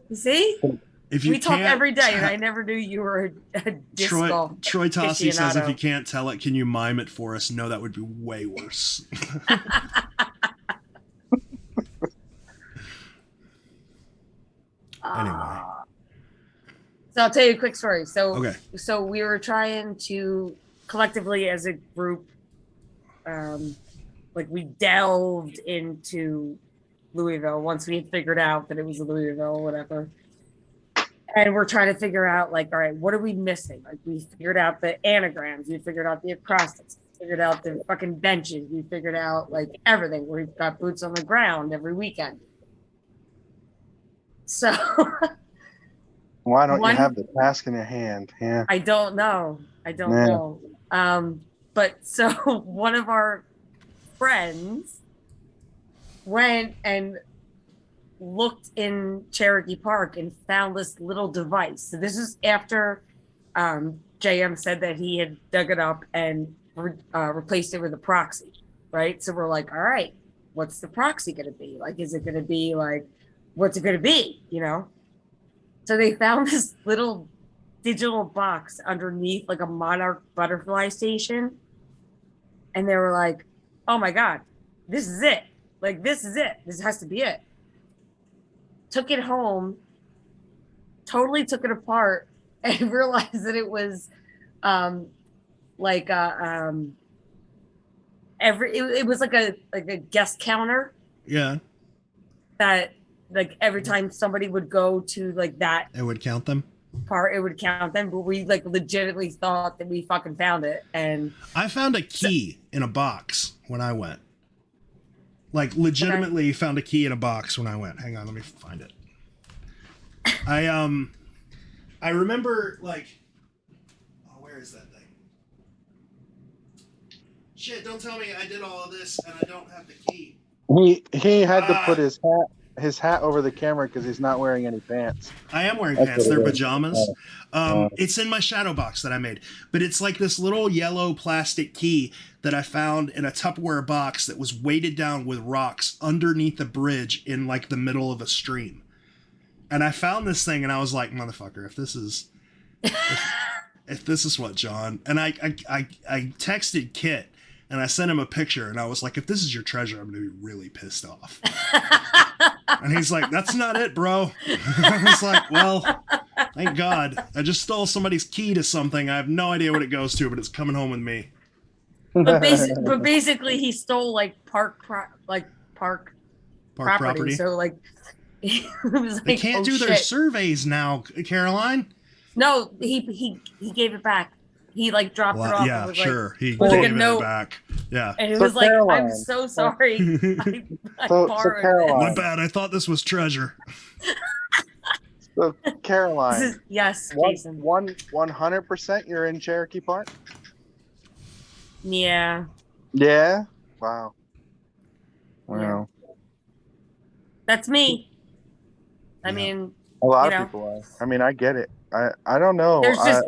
You see? We talk every day, and I never knew you were a disc golf Troy Tossi says, aficionado. if you can't tell it, can you mime it for us? No, that would be way worse. Anyway. So I'll tell you a quick story. Okay. So we were trying to collectively as a group, like we delved into Louisville once we had figured out that it was Louisville or whatever. And we're trying to figure out like, all right, what are we missing? Like we figured out the anagrams, we figured out the acrostics, we figured out the fucking benches, we figured out like everything. We've got boots on the ground every weekend. So why don't you have the task in your hand? Yeah. I don't know. But so one of our friends went and looked in Cherokee Park and found this little device. So this is after JM said that he had dug it up and replaced it with a proxy, right? So we're like, all right, what's the proxy going to be? Like, is it going to be like, what's it going to be, you know? So they found this little digital box underneath like a Monarch butterfly station. And they were like, oh my God, this is it. Like, this is it. This has to be it. Took it home, totally took it apart, and realized that it was it was like a guest counter. Yeah. That like every time somebody would go to like that It would count them. part, it would count them. But we like legitimately thought that we fucking found it. And I found a key in a box when I went. Like legitimately found a key in a box when I went. Hang on, let me find it. I remember like, oh, where is that thing? Shit, don't tell me I did all of this and I don't have the key. He had to put his hat over the camera because he's not wearing any pants. I am wearing pants. They're pajamas. It's in my shadow box that I made, but it's like this little yellow plastic key that I found in a Tupperware box that was weighted down with rocks underneath a bridge in like the middle of a stream. And I found this thing and I was like, motherfucker, if this is what John, and I texted Kit and I sent him a picture and I was like, if this is your treasure, I'm going to be really pissed off. And he's like, that's not it, bro. I was like, well, thank God. I just stole somebody's key to something. I have no idea what it goes to, but it's coming home with me. But basically he stole like park property. So like, it was like, they can't do their surveys now, Caroline. No, he gave it back. He like dropped it off. Yeah, and was sure. Like, he was like gave a it note back. Yeah. And it So was like, Caroline. I'm so sorry. I So borrowed Caroline. My bad. I thought this was treasure. So Caroline, this. Yes, Jason. 100% you're in Cherokee Park? Yeah. Yeah? Wow. Yeah. Wow. That's me. I Yeah. mean, A lot you of know, people are. I mean, I get it. I don't know.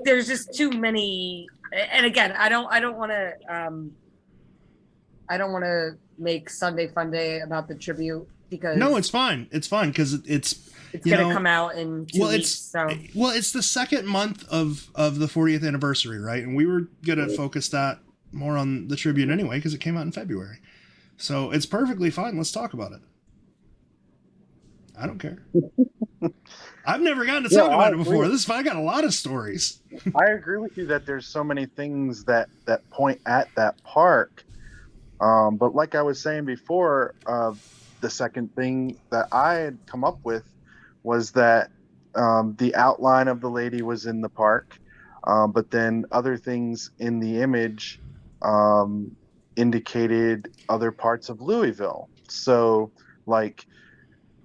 there's just too many. And again, I don't want to make Sunday Fun Day about the tribute because No, it's fine. It's fine because it's gonna come out in 2 weeks. So it's the second month of the 40th anniversary, right? And we were gonna focus that more on the tribute anyway because it came out in February. So it's perfectly fine. Let's talk about it. I don't care. I've never gotten to talk about it before. This is fine. I got a lot of stories. I agree with you that there's so many things that point at that park. But like I was saying before, the second thing that I had come up with was that the outline of the lady was in the park, but then other things in the image indicated other parts of Louisville. So like,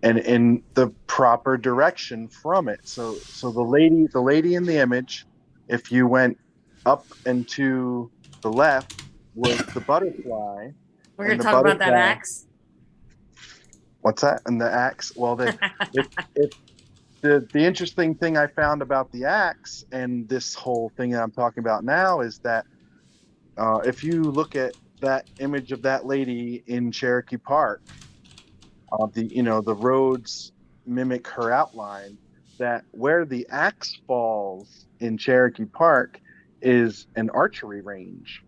and in the proper direction from it. So the lady in the image, if you went up and to the left was the butterfly. we're gonna talk about that axe. What's that? And the axe. Well, the interesting thing I found about the axe and this whole thing that I'm talking about now is that if you look at that image of that lady in Cherokee Park, the roads mimic her outline. That where the axe falls in Cherokee Park is an archery range.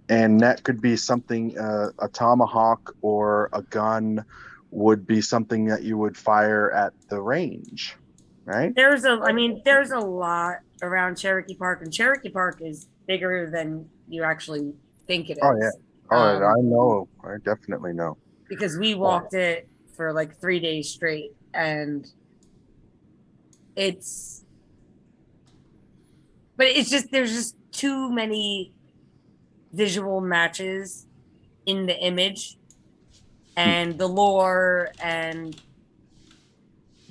And that could be something, a tomahawk or a gun would be something that you would fire at the range, right? There's a lot around Cherokee Park, and Cherokee Park is bigger than you actually think it is. Oh, yeah. I know. I definitely know. Because we walked it for like 3 days straight, and there's just too many visual matches in the image and the lore and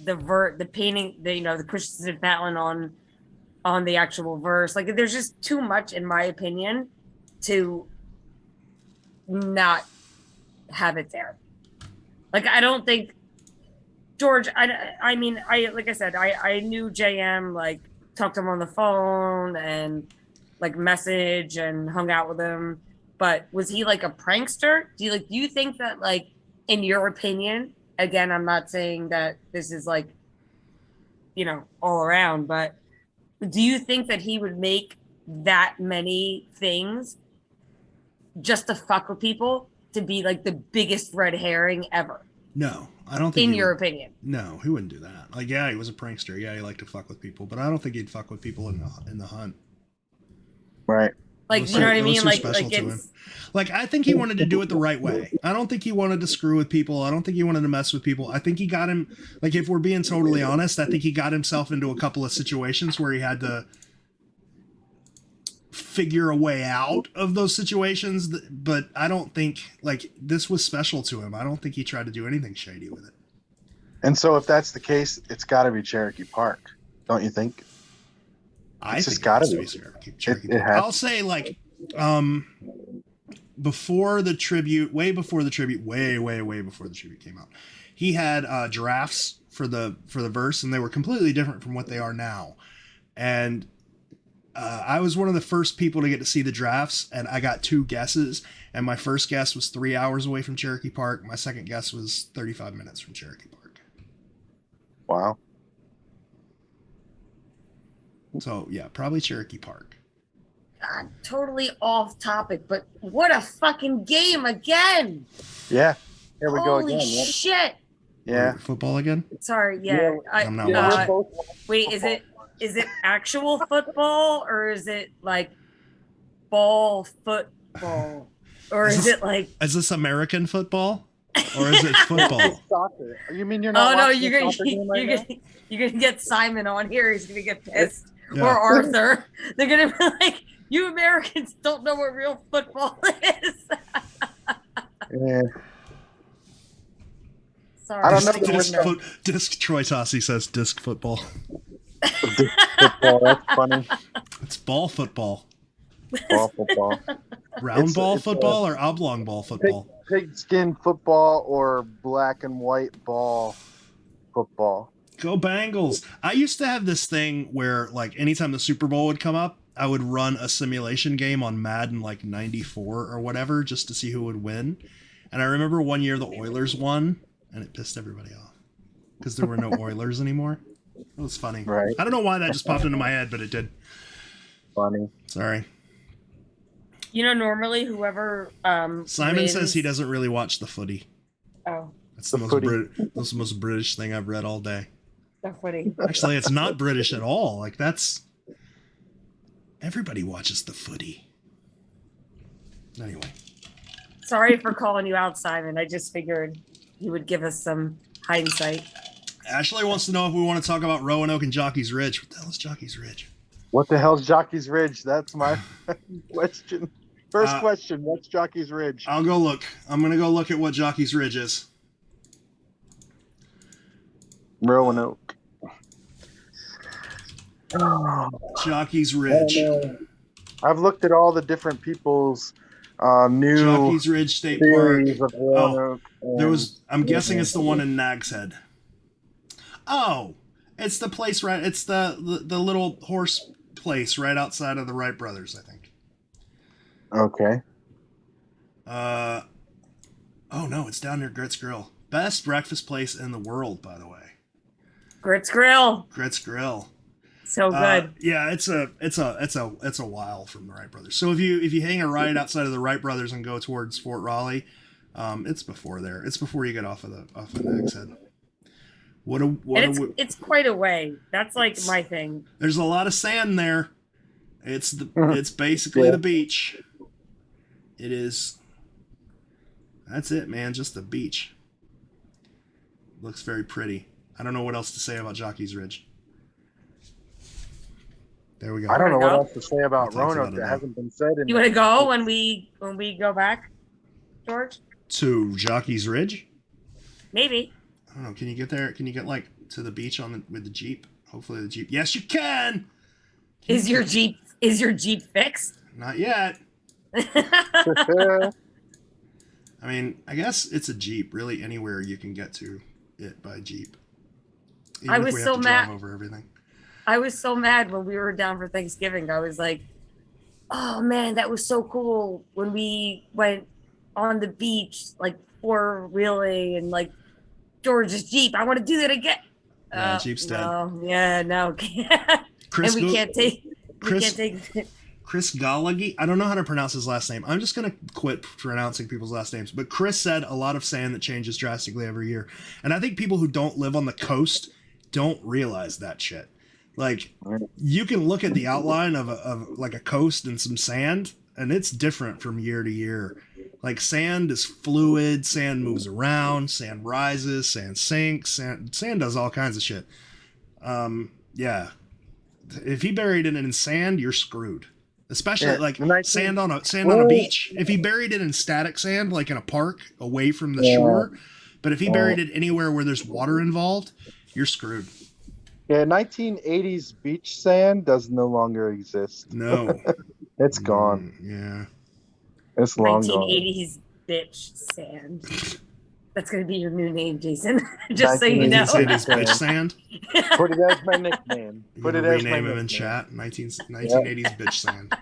the painting, the Christensen Patlin on the actual verse. Like there's just too much, in my opinion, to not have it there. Like I don't think George, I mean, like I said, I knew JM, like talked to him on the phone and like message and hung out with him, but was he like a prankster? Do you think that, like, in your opinion, again, I'm not saying that this is like, all around, but do you think that he would make that many things just to fuck with people, to be like the biggest red herring ever? No, I don't think. In your opinion? No, he wouldn't do that. Like, yeah, he was a prankster. Yeah, he liked to fuck with people, but I don't think he'd fuck with people in the hunt. Right. Like, you know what I mean? Like it's like, I think he wanted to do it the right way. I don't think he wanted to screw with people. I don't think he wanted to mess with people. I think he got him, like, if we're being totally honest, I think he got himself into a couple of situations where he had to figure a way out of those situations. But I don't think, like, this was special to him. I don't think he tried to do anything shady with it. And so if that's the case, it's got to be Cherokee Park, don't you think? I think it has to be Cherokee Park. I'll say, like, before the tribute, way before the tribute came out, he had giraffes for the verse, and they were completely different from what they are now. And I was one of the first people to get to see the giraffes, and I got 2 guesses. And my first guess was 3 hours away from Cherokee Park. My second guess was 35 minutes from Cherokee Park. Wow. So yeah, probably Cherokee Park. God, totally off topic, but what a fucking game again! Yeah, here we go Holy again. shit! Yeah, Football again. Sorry, yeah. I'm not watching. Wait, is it actual football or is it like ball football, or is it like? Is this American football, or is it football? Soccer. You mean you're not? Oh no, you're gonna get Simon on here. He's gonna get pissed. Yeah. Or Arthur. They're gonna be like, you Americans don't know what real football is. Yeah. Sorry. I don't know. Disc Troy Tossi says disc football. Disc football. That's funny. It's ball football. Ball football. Round ball football or oblong ball football? Pigskin football or black and white ball football. Go Bengals. I used to have this thing where, like, anytime the Super Bowl would come up, I would run a simulation game on Madden, like 94 or whatever, just to see who would win. And I remember one year the Oilers won, and it pissed everybody off because there were no Oilers anymore. It was funny. Right. I don't know why that just popped into my head, but it did. Funny. Sorry. You know, normally whoever Simon wins... says he doesn't really watch the footy. Oh. That's that's the most British thing I've read all day. The footy. Actually, it's not British at all. Like, that's... Everybody watches the footy. Anyway. Sorry for calling you out, Simon. I just figured you would give us some hindsight. Ashley wants to know if we want to talk about Roanoke and Jockey's Ridge. What the hell is Jockey's Ridge? What the hell's Jockey's Ridge? That's my question. First question, what's Jockey's Ridge? I'll go look. I'm going to go look at what Jockey's Ridge is. Roanoke. Jockey's Ridge. I've looked at all the different people's new Jockey's Ridge State Park. There was. I'm guessing it's the one in Nag's Head. Oh, it's the place right. It's the little horse place right outside of the Wright brothers, I think. Okay. Oh no, it's down near Grit's Grill. Best breakfast place in the world, by the way. Grit's Grill. Grit's Grill. So good. Yeah, it's a while from the Wright brothers. So if you hang a right outside of the Wright brothers and go towards Fort Raleigh, it's before there. It's before you get off of Nag's Head. It's quite a way. That's like my thing. There's a lot of sand there. It's basically the beach. It is. That's it, man. Just the beach. Looks very pretty. I don't know what else to say about Jockey's Ridge. There we go. I don't know what else to say about Roanoke that hasn't been said. You want to go when we go back, George? To Jockey's Ridge? Maybe. I don't know. Can you get there? Can you get like to the beach with the Jeep? Hopefully the Jeep. Yes, you can. Is your Jeep fixed? Not yet. I mean, I guess it's a Jeep. Really, anywhere you can get to it by Jeep. Even I if was we have so to mad drive over everything. I was so mad when we were down for Thanksgiving. I was like, "Oh man, that was so cool when we went on the beach, like four-wheeling and like George's Jeep. I want to do that again." Yeah, Jeep's dead. No, and we can't take. Chris Gallagher. I don't know how to pronounce his last name. I'm just going to quit pronouncing people's last names. But Chris said a lot of sand that changes drastically every year. And I think people who don't live on the coast don't realize that shit. Like, you can look at the outline of like a coast and some sand and it's different from year to year. Like sand is fluid, sand moves around, sand rises, sand sinks, sand does all kinds of shit. Yeah, if he buried it in sand, you're screwed. Especially like sand on a beach. If he buried it in static sand, like in a park away from the shore, but if he buried it anywhere where there's water involved, you're screwed. Yeah, 1980s beach sand does no longer exist. No, It's gone. Yeah, it's long 1980s bitch sand. That's going to be your new name, Jason. Just so you know. 1980s bitch sand. Put it as my nickname. Put it as rename him in chat. 1980s bitch sand.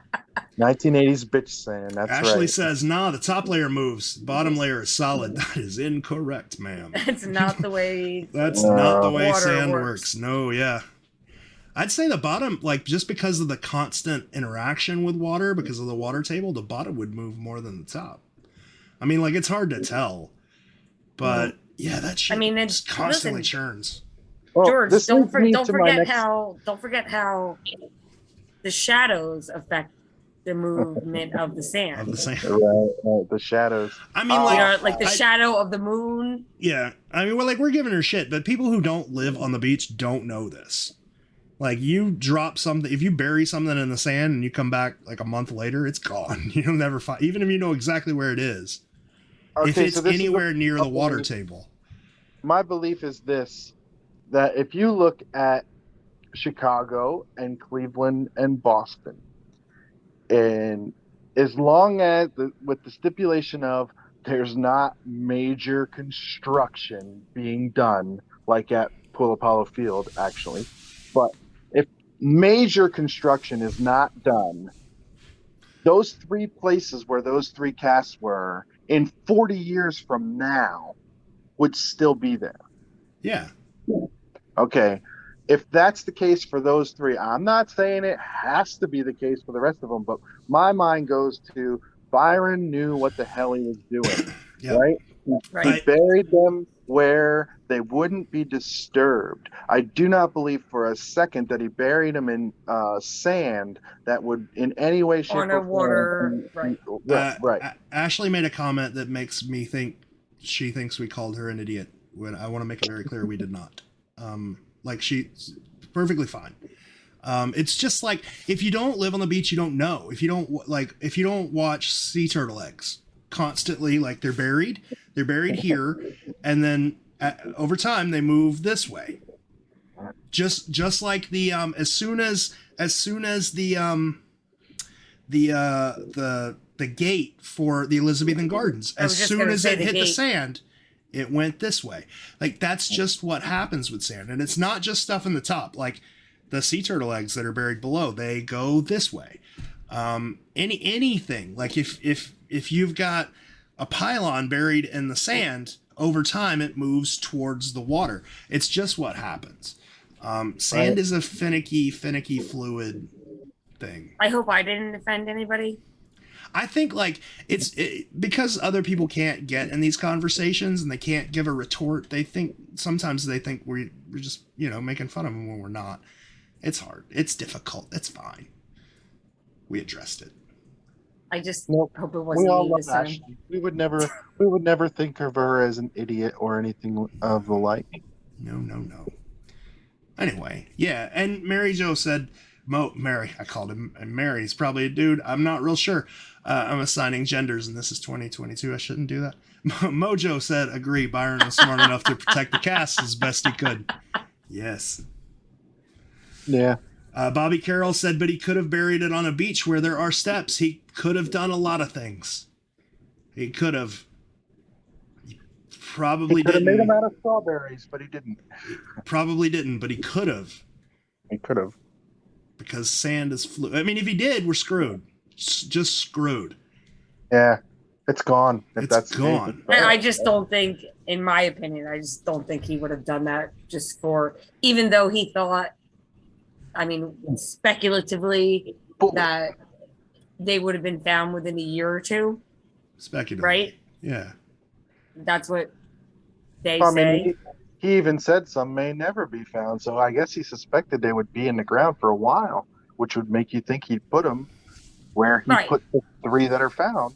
1980s bitch sand. That's Ashley right. says, "Nah, the top layer moves. Bottom layer is solid." That is incorrect, ma'am. That's not the way. That's not the way sand works. No, yeah. I'd say the bottom, like just because of the constant interaction with water, because of the water table, the bottom would move more than the top. I mean, like it's hard to tell, but yeah, that shit just constantly churns. Well, George, don't forget how the shadows affect the movement of the sand. Right, the shadows. I mean, like the shadow of the moon. Yeah, I mean, we're giving her shit, but people who don't live on the beach don't know this. Like you drop something, if you bury something in the sand and you come back like a month later, it's gone. You'll never find, even if you know exactly where it is. Okay, if it's anywhere near the water table. My belief is this, that if you look at Chicago and Cleveland and Boston, and as long as with the stipulation of there's not major construction being done, like at Pool Apollo Field, actually, but if major construction is not done, those three places where those three casts were in 40 years from now would still be there. Yeah. Okay. If that's the case for those three, I'm not saying it has to be the case for the rest of them, but my mind goes to Byron knew what the hell he was doing, right? He buried them where they wouldn't be disturbed. I do not believe for a second that he buried them in sand that would in any way, shape, or form. Right. Ashley made a comment that makes me think she thinks we called her an idiot. When I want to make it very clear we did not. Like she's perfectly fine. It's just like if you don't live on the beach, you don't know. If you don't watch sea turtle eggs constantly, like they're buried here, and then over time they move this way. Just like the as soon as the gate for the Elizabethan Gardens, as soon as it hit the sand, it went this way. Like that's just what happens with sand, and it's not just stuff in the top. Like the sea turtle eggs that are buried below, they go this way. Anything like if you've got a pylon buried in the sand, over time it moves towards the water. It's just what happens. Sand is a finicky fluid thing. I hope I didn't offend anybody. I think like because other people can't get in these conversations and they can't give a retort. Sometimes they think we're just making fun of them when we're not. It's hard. It's difficult. It's fine. We addressed it. I just hope it wasn't. We all love Ashley. We would never think of her as an idiot or anything of the like. No. Anyway, yeah, and Mary Jo said, Mary, I called him, and Mary's probably a dude. I'm not real sure. I'm assigning genders, and this is 2022. I shouldn't do that. Mojo said, agree. Byron was smart enough to protect the cast as best he could. Yes. Yeah. Bobby Carroll said, but he could have buried it on a beach where there are steps. He could have done a lot of things. He could have. He probably didn't. Made them out of strawberries, but he didn't. Probably didn't, but he could have. He could have. Because sand is fluid. I mean, if he did, we're screwed. Just screwed. Yeah, it's gone. It's gone. I just don't think, in my opinion, I just don't think he would have done that just for, even though he thought, I mean, speculatively, that they would have been found within a year or two. Speculatively. Right? Yeah. That's what they say. He even said some may never be found, so I guess he suspected they would be in the ground for a while, which would make you think he'd put them. where he Right. put the 3 that are found.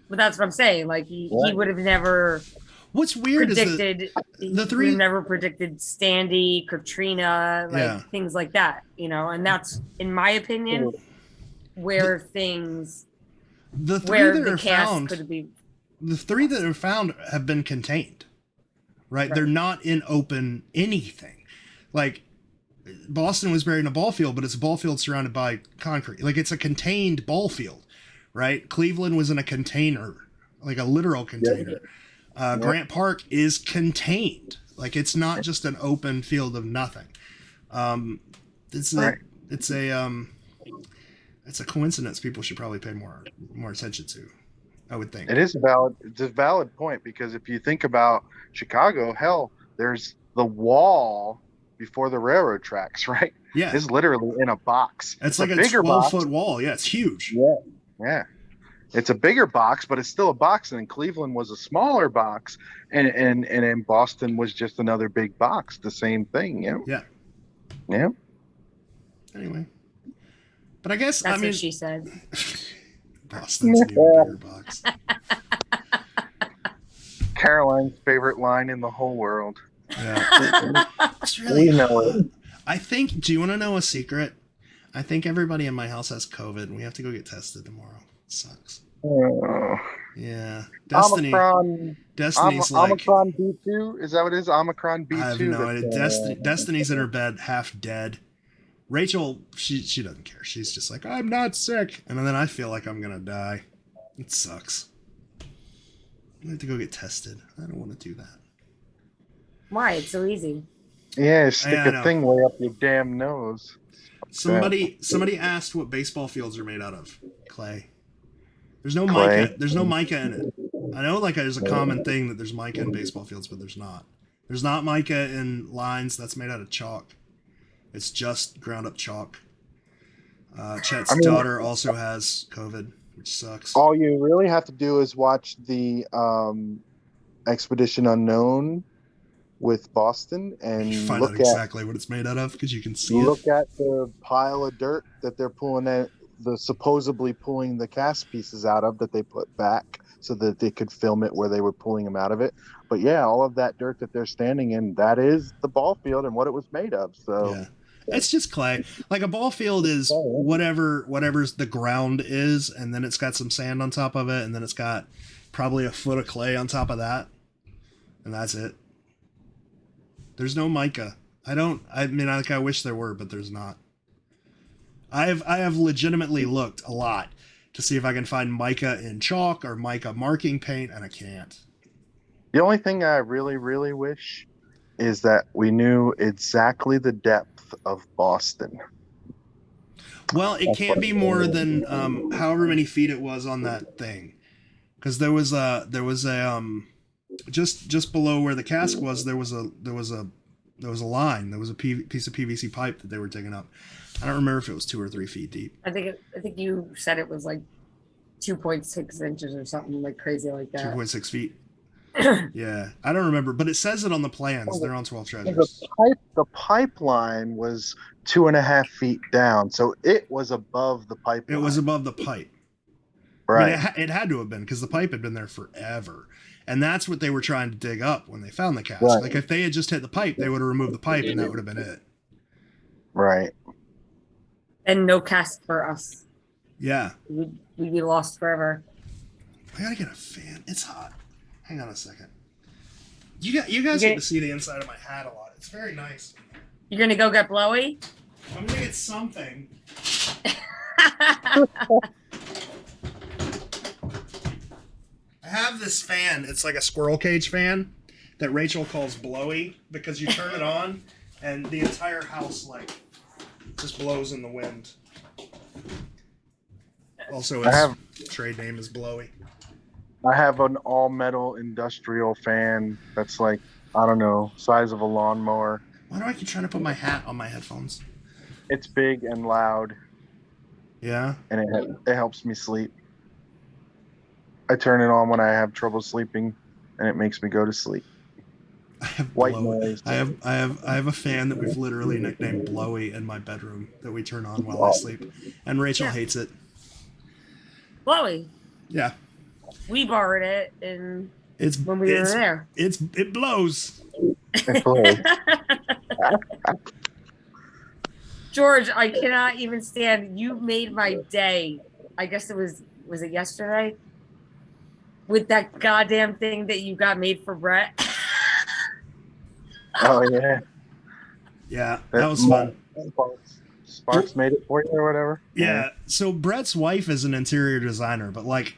But that's what I'm saying. Like he Right. would have never What's weird predicted is he the would three. have never predicted Sandy, Katrina, like Yeah. things like that, you know, and that's in my opinion where things The 3 where that the are cast found, could be the 3 that are found have been contained. Right? They're not in open anything. Like Boston was buried in a ball field, but it's a ball field surrounded by concrete. Like it's a contained ball field, right? Cleveland was in a container, like a literal container. Grant Park is contained. Like it's not just an open field of nothing. It's a coincidence people should probably pay more attention to, I would think. It's a valid point, because if you think about Chicago, hell, there's the wall before the railroad tracks, right? Yeah. It's literally in a box. It's like a bigger 12-foot wall. Yeah, it's huge. Yeah. It's a bigger box, but it's still a box. And in Cleveland was a smaller box, and in Boston was just another big box. The same thing. Yeah. Anyway, but I guess that's what she said. Boston's an even bigger box. Caroline's favorite line in the whole world. Yeah. It's really We know it. I think. Do you want to know a secret? I think everybody in my house has COVID, and we have to go get tested tomorrow. It sucks. Yeah. Destiny's like Omicron B2. Is that what it is? Omicron B2. I have no idea. Destiny's in her bed, half dead. Rachel, she doesn't care. She's just like, I'm not sick, and then I feel like I'm gonna die. It sucks. I have to go get tested. I don't want to do that. Why? It's so easy. Yeah, stick a thing way up your damn nose. Somebody asked what baseball fields are made out of. Clay. There's no Clay. mica. There's no mica in it. I know, like, there's a common thing that there's mica in baseball fields, but there's not. There's not mica in lines. That's made out of chalk. It's just ground up chalk. Chet's daughter also has COVID, which sucks. All you really have to do is watch the Expedition Unknown with Boston and find out exactly what it's made out of, because you can see look at the pile of dirt that they're supposedly pulling the cast pieces out of, that they put back so that they could film it where they were pulling them out of it. But yeah, all of that dirt that they're standing in, that is the ball field and what it was made of. So yeah. It's just clay. Like a ball field is whatever's the ground is, and then it's got some sand on top of it, and then it's got probably a foot of clay on top of that, and that's it. There's no mica. I wish there were, but there's not. I have legitimately looked a lot to see if I can find mica in chalk or mica marking paint, and I can't. The only thing I really, really wish is that we knew exactly the depth of Boston. Well, it can't be more than however many feet it was on that thing, because there was a just below where the cask was, there was a line, there was a piece of PVC pipe that they were digging up. I don't remember if it was 2 or 3 feet deep. I think you said it was like 2.6 inches or something like crazy like that. 2.6 feet. Yeah, I don't remember, but it says it on the plans. They're on 12 Treasures. The pipeline was 2.5 feet down, so it was above the pipeline. It was above the pipe. Right. I mean, it had to have been, because the pipe had been there forever. And that's what they were trying to dig up when they found the cask. Right. Like, if they had just hit the pipe, they would have removed the pipe, and that would have been it. Right. And no cast for us. Yeah. We'd be lost forever. I gotta get a fan. It's hot. Hang on a second. You guys get to see the inside of my hat a lot. It's very nice. You're gonna go get blowy? I'm gonna get something. I have this fan. It's like a squirrel cage fan that Rachel calls blowy, because you turn it on and the entire house like just blows in the wind. Also, its trade name is Blowy. I have an all-metal industrial fan that's like, I don't know, size of a lawnmower. Why do I keep trying to put my hat on my headphones? It's big and loud. Yeah? And it helps me sleep. I turn it on when I have trouble sleeping, and it makes me go to sleep. I have white noise. I have a fan that we've literally nicknamed Blowy in my bedroom that we turn on while I sleep, and Rachel hates it. Chloe. Yeah. We borrowed it and It's when we were there. It blows. It blows. George, I cannot even stand. You made my day. I guess it was it yesterday? With that goddamn thing that you got made for Brett. Oh yeah. Yeah, that was fun. Sparks made it for you or whatever. Yeah. So Brett's wife is an interior designer, but like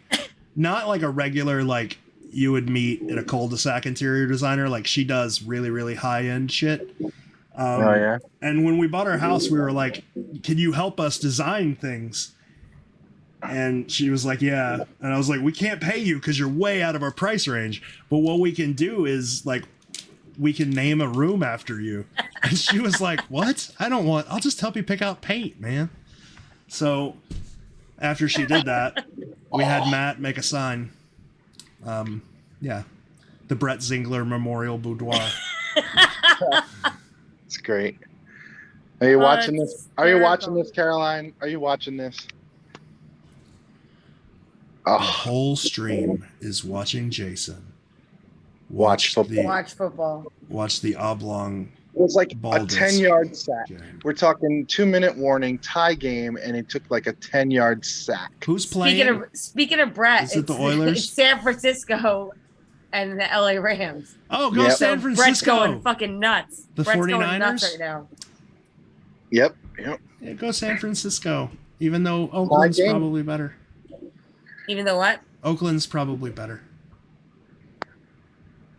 not like a regular like you would meet at a cul-de-sac interior designer. Like she does really, really high-end shit. Oh yeah. And when we bought our house, we were like, "Can you help us design things?" And she was like, "Yeah." And I was like, "We can't pay you because you're way out of our price range. But what we can do is like, we can name a room after you." And she was like, "What? I'll just help you pick out paint, man." So after she did that, we had Matt make a sign. Yeah. The Brett Zingler Memorial Boudoir. It's great. Are you watching it's this? Are you hysterical. watching this, Caroline? Are you watching this? The Oh, whole stream is watching Jason. Watch football. Watch football. Watch the oblong. it was like a Baldus 10-yard sack. game. We're talking 2-minute warning, tie game, and it took like a 10-yard sack. Who's playing? Speaking of Brett, Is it the Oilers? It's San Francisco and the LA Rams. Oh, go Yep. San So Brett's Francisco. going fucking nuts. The Brett's 49ers? going nuts right now. Yep. Yeah, go San Francisco. Even though Oakland's game. probably better. Even though what? Oakland's probably better.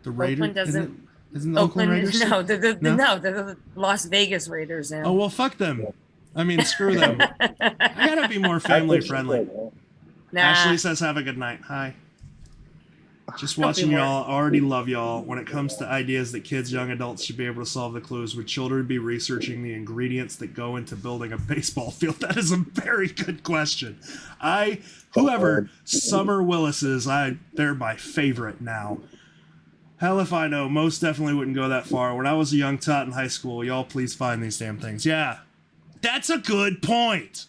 The Raiders Oakland doesn't. isn't the Oakland Raiders? No, they're No? the Las Vegas Raiders now. Oh well, fuck them. I mean, screw them. I gotta be more family friendly. Nah. Ashley says, "Have a good night." Hi. Just watching y'all. Already love y'all. When it comes to ideas that kids, young adults should be able to solve the clues, would children be researching the ingredients that go into building a baseball field? That is a very good question. Whoever Summer Willis is, they're my favorite now. Hell if I know. Most definitely wouldn't go that far. When I was a young tot in high school, y'all please find these damn things. Yeah, that's a good point.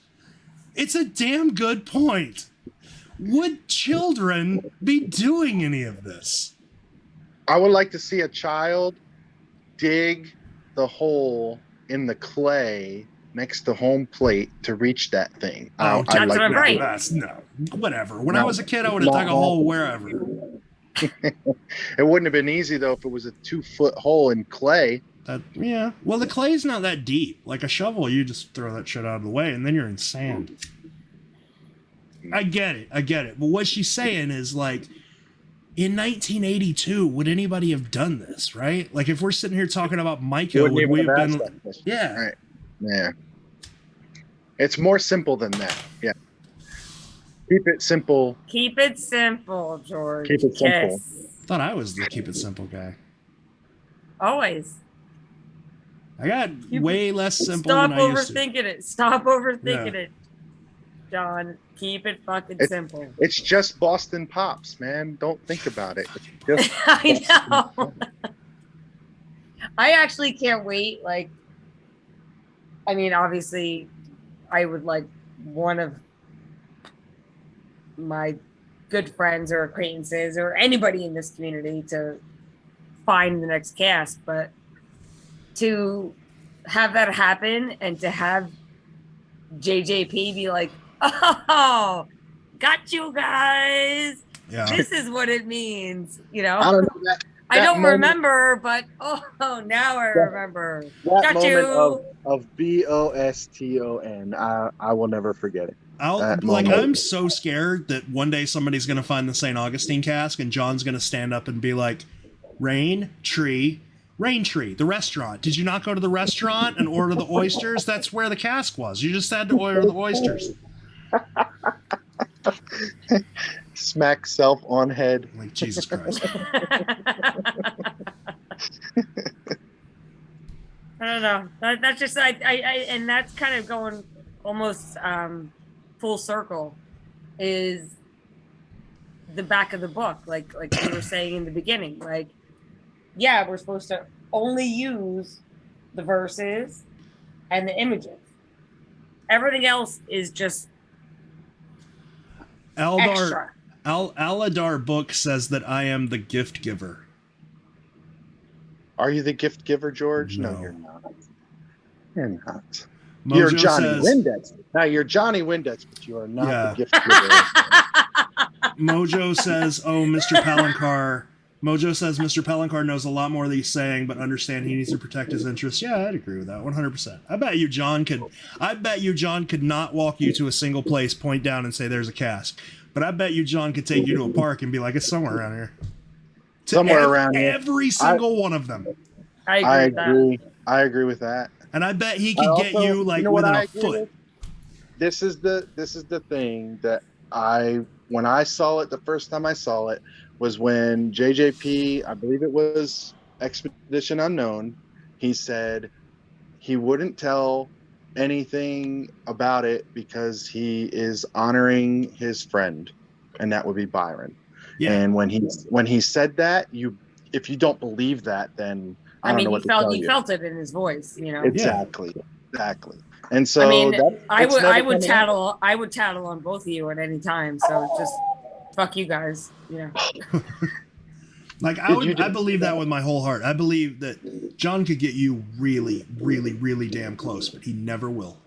It's a damn good point. Would children be doing any of this? I would like to see a child dig the hole in the clay next to home plate to reach that thing. Oh, that's what I'm right. No, whatever. When I was a kid, I would have dug a hole wherever. It wouldn't have been easy though if it was a 2-foot hole in clay. Yeah. Well, the clay's not that deep. Like a shovel, you just throw that shit out of the way, and then you're in sand. I get it. But what she's saying is like, in 1982, would anybody have done this, right? Like if we're sitting here talking about Micah, would we have been? Yeah. Right. Yeah. It's more simple than that. Yeah. Keep it simple. Keep it simple, George. Keep it simple. Yes. Thought I was the keep it simple guy. Always. I got way less simple Stop than I used to. overthinking it. Stop overthinking it, John. Keep it fucking simple. It's just Boston Pops, man. Don't think about it. It's just I know. I actually can't wait. Like, I mean, obviously, I would like one of my good friends or acquaintances or anybody in this community to find the next cast, but to have that happen and to have JJP be like, "Oh, got you guys. Yeah. This is what it means." You know, I don't know that. I don't moment- remember, but now I remember. That Got moment you. of BOSTON, I will never forget it. I'm so scared that one day somebody's gonna find the St. Augustine cask and John's gonna stand up and be like, Rain Tree, the restaurant. Did you not go to the restaurant and order the oysters? That's where the cask was. You just had to order the oysters. Smack self on head. Like Jesus Christ. I don't know. That's just I and that's kind of going almost full circle. Is the back of the book, like we were saying in the beginning, like, yeah, we're supposed to only use the verses and the images. Everything else is just extra. Aladar book says that I am the gift giver. Are you the gift giver, George? No, No. you're not. You're not. You're Mojo Johnny says, Windex. Now you're Johnny Windex, but you are not Yeah. the gift giver. Mojo says, "Oh, Mr. Palancar." Mojo says Mr. Palancar knows a lot more than he's saying, but understand he needs to protect his interests. Yeah, I'd agree with that 100%. I bet you John could not walk you to a single place, point down, and say there's a cask. But I bet you John could take you to a park and be like, it's somewhere around here. Somewhere around here. Every single one of them. I agree. I agree with that. And I bet he could get you like within a foot. This is the thing that when I saw it the first time I saw it was when JJP, I believe it was Expedition Unknown, he said he wouldn't tell anything about it because he is honoring his friend, and that would be Byron. Yeah. And when he said that, if you don't believe that, then I don't know what to tell you. You felt it in his voice, you know. Exactly. And so I would tattle on both of you at any time. So just fuck you guys, you know. Like I believe that with my whole heart. I believe that John could get you really, really, really damn close, but he never will.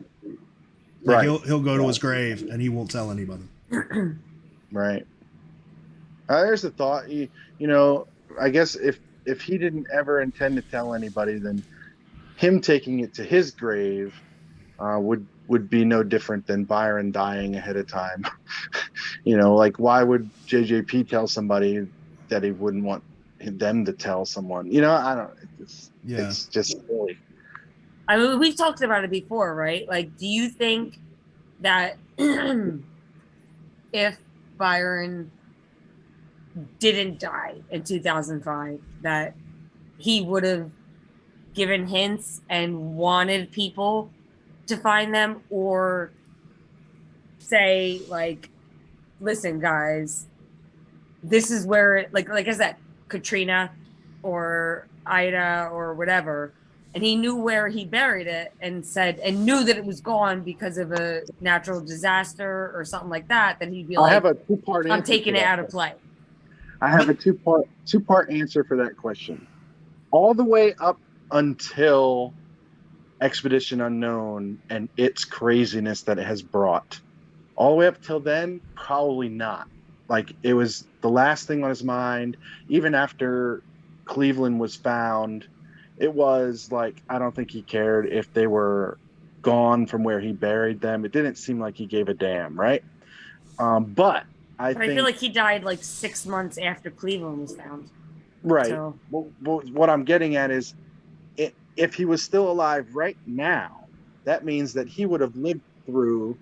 Like he'll go to his grave and he won't tell anybody. Right. There's the thought. You know, I guess if he didn't ever intend to tell anybody, then him taking it to his grave would be no different than Byron dying ahead of time. You know, like why would JJP tell somebody that he wouldn't want them to tell someone? You know, I don't. It's just silly. I mean, we've talked about it before, right? Like, do you think that if Byron didn't die in 2005, that he would have given hints and wanted people to find them, or say like, listen guys, this is where like I said, Katrina or Ida or whatever, and he knew where he buried it and knew that it was gone because of a natural disaster or something like that, then he'd be like, I have a two-part answer. I'm taking it out of play. I have a two-part answer for that question. All the way up until Expedition Unknown and its craziness that it has brought. All the way up till then, probably not. Like, it was the last thing on his mind. Even after Cleveland was found, it was like, I don't think he cared if they were gone from where he buried them. It didn't seem like he gave a damn, right? But I feel like he died like 6 months after Cleveland was found. Right. So. Well, what I'm getting at is, if he was still alive right now, that means that he would have lived through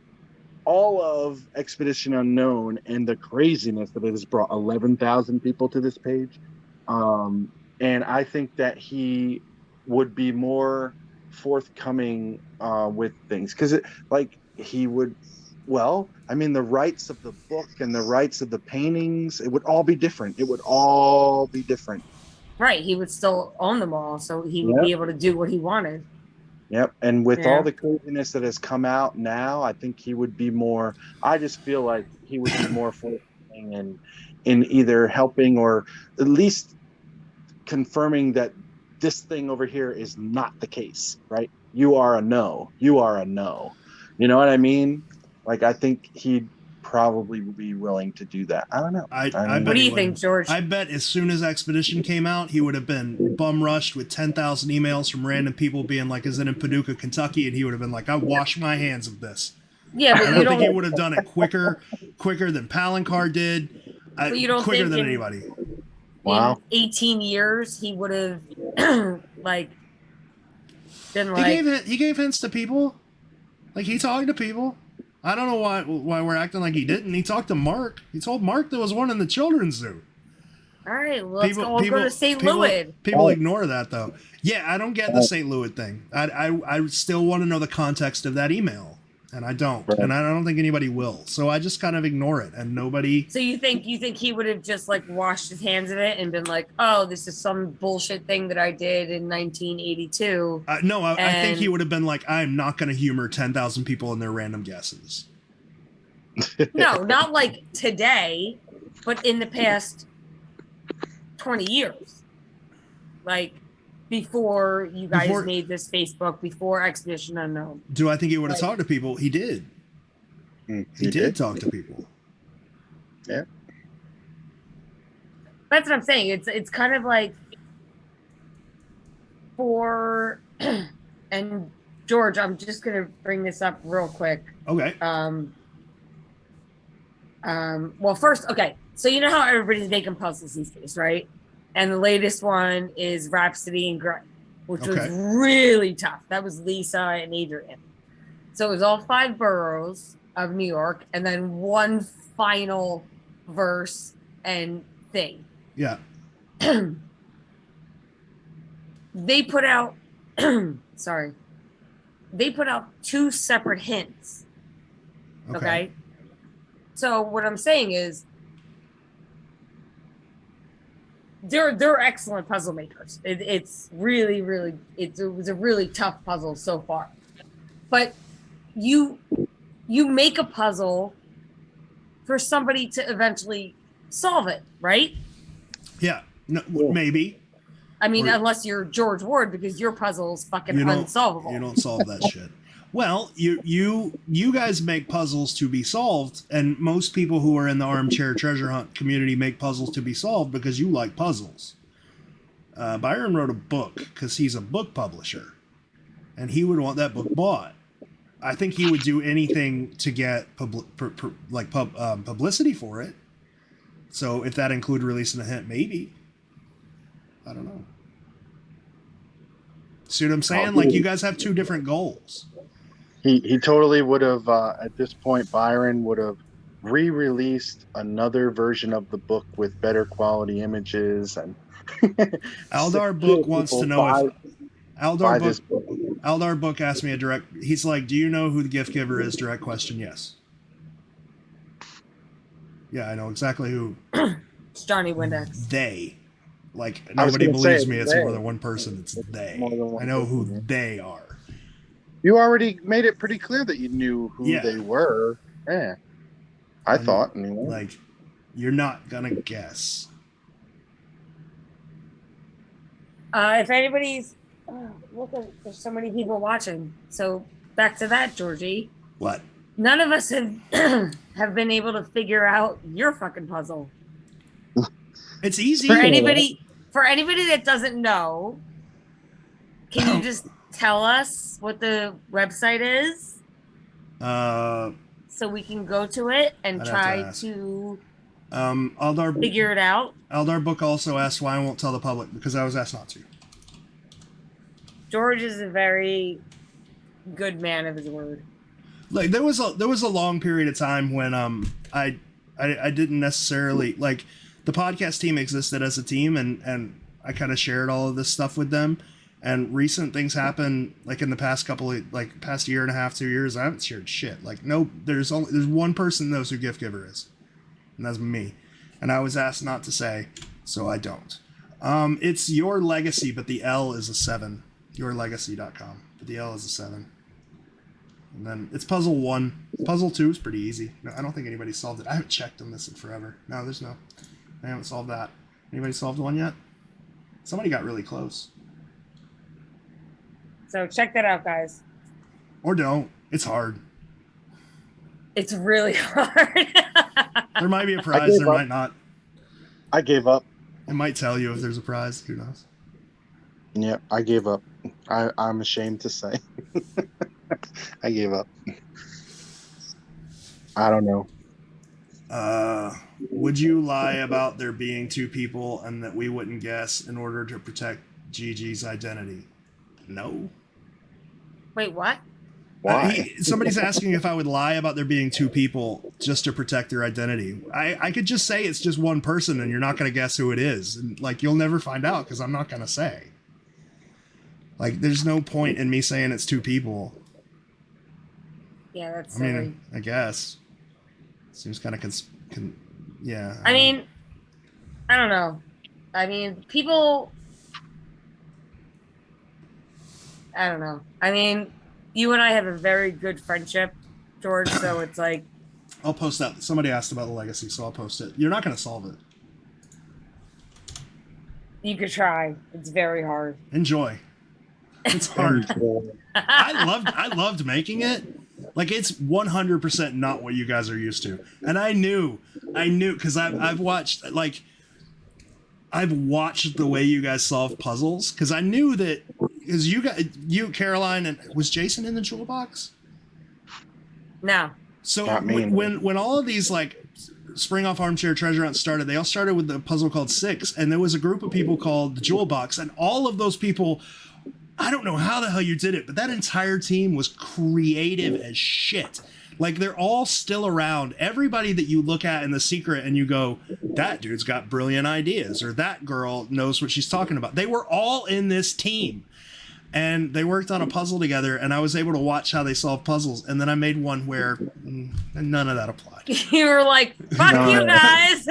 all of Expedition Unknown and the craziness that it has brought 11,000 people to this page. And I think that he would be more forthcoming with things. Because he would, well, I mean, the rights of the book and the rights of the paintings, it would all be different. Right, he would still own them all, so he would be able to do what he wanted. Yep, and with all the craziness that has come out now, I think he would be more. I just feel like he would be more forthcoming in either helping or at least confirming that this thing over here is not the case. Right? You are a no. You are a no. You know what I mean? Like, I think he'd probably be willing to do that. I don't know. What do you think, George? I bet as soon as Expedition came out, he would have been bum rushed with 10,000 emails from random people being like, is it in Paducah, Kentucky? And he would have been like, I wash my hands of this. Yeah, but I don't think he would have done it quicker than Palancar did. But you don't quicker think than anybody. Wow. In 18 years, he would have been like. He gave hints to people. Like, he talked to people. I don't know why we're acting like he didn't. He talked to Mark. He told Mark there was one in the children's zoo. All right, well, let's go to St. Louis. People ignore that, though. Yeah, I don't get the St. Louis thing. I still want to know the context of that email, and I don't. Right. And I don't think anybody will. So I just kind of ignore it, and nobody... So you think he would have just, like, washed his hands of it and been like, oh, this is some bullshit thing that I did in 1982? No, I think he would have been like, I'm not going to humor 10,000 people in their random guesses. No, not like today, but in the past 20 years. Like before you guys made this Facebook, before Expedition Unknown. Do I think he would have talked to people? He did. He did talk to people. Yeah. That's what I'm saying. It's kind of like for and George, I'm just gonna bring this up real quick. Okay. Well, first, okay. So you know how everybody's making puzzles these days, right? And the latest one is Rhapsody in Grey, which was really tough. That was Lisa and Adrian. So it was all 5 boroughs of New York, and then one final verse and thing. Yeah. They put out sorry. They put out 2 separate hints. Okay. So what I'm saying is they're excellent puzzle makers. It's really, really it was a really tough puzzle so far. But you make a puzzle for somebody to eventually solve it, right? Yeah. No, maybe. I mean, unless you're George Ward, because your puzzle is fucking unsolvable. You don't solve that shit. Well, you guys make puzzles to be solved, and most people who are in the armchair treasure hunt community make puzzles to be solved because you like puzzles. Byron wrote a book because he's a book publisher, and he would want that book bought. I think he would do anything to get publicity for it. So if that included releasing a hint, maybe. I don't know. See what I'm saying? Like, you guys have 2 different goals. He totally would have, at this point, Byron would have re-released another version of the book with better quality images. And Aldar Book wants to know if Aldar Book asked me he's like, do you know who the gift giver is? Direct question, yes. Yeah, I know exactly who. It's Johnny Windex. They. Like, nobody believes me. It's more than one person. It's they. I know who they are. You already made it pretty clear that you knew who they were. Yeah. I thought, anyway. Like, you're not going to guess. If anybody's... look, there's so many people watching. So, back to that, Georgie. What? None of us have have been able to figure out your fucking puzzle. It's easy. For anybody that doesn't know, can you just tell us what the website is? So we can go to it and try to Aldar figure it out. Aldar Book also asked why I won't tell the public, because I was asked not to. George is a very good man of his word. Like, there was a long period of time when I didn't necessarily, like, the podcast team existed as a team, and I kind of shared all of this stuff with them. And recent things happen, like in the past past year and a half, 2 years, I haven't shared shit. Like, no, there's one person knows who gift giver is, and that's me. And I was asked not to say, so I don't. It's Your Legacy, but the L is a 7. Yourlegacy.com, but the L is a 7. And then it's puzzle 1. Puzzle 2 is pretty easy. No, I don't think anybody solved it. I haven't checked on this in forever. No, there's no. I haven't solved that. Anybody solved one yet? Somebody got really close. So check that out, guys. Or don't. It's hard. It's really hard. There might be a prize. There might not. I gave up. It might tell you if there's a prize. Who knows? Yeah, I gave up. I'm ashamed to say. I gave up. I don't know. Would you lie about there being 2 people and that we wouldn't guess in order to protect Gigi's identity? No. Wait, what? Why? Somebody's asking if I would lie about there being 2 people just to protect their identity. I could just say it's just one person and you're not going to guess who it is. And, like, you'll never find out because I'm not going to say. Like, there's no point in me saying it's 2 people. Yeah, that's I mean, I guess. Seems kind of yeah. I mean, I don't know. I mean, people... I don't know. I mean, you and I have a very good friendship, George, so it's like... I'll post that. Somebody asked about the legacy, so I'll post it. You're not going to solve it. You could try. It's very hard. Enjoy. It's hard. I loved making it. Like, it's 100% not what you guys are used to. And I knew because I've watched the way you guys solve puzzles, because I knew that, because you Caroline, and was Jason in the jewel box? No. So Not me. when all of these like Spring Off Armchair Treasure Hunt started, they all started with the puzzle called Six, and there was a group of people called the Jewel Box, and all of those people, I don't know how the hell you did it, but that entire team was creative as shit. Like, they're all still around. Everybody that you look at in The Secret and you go, that dude's got brilliant ideas, or that girl knows what she's talking about. They were all in this team. And they worked on a puzzle together, and I was able to watch how they solve puzzles. And then I made one where none of that applied. You were like, "Fuck you guys!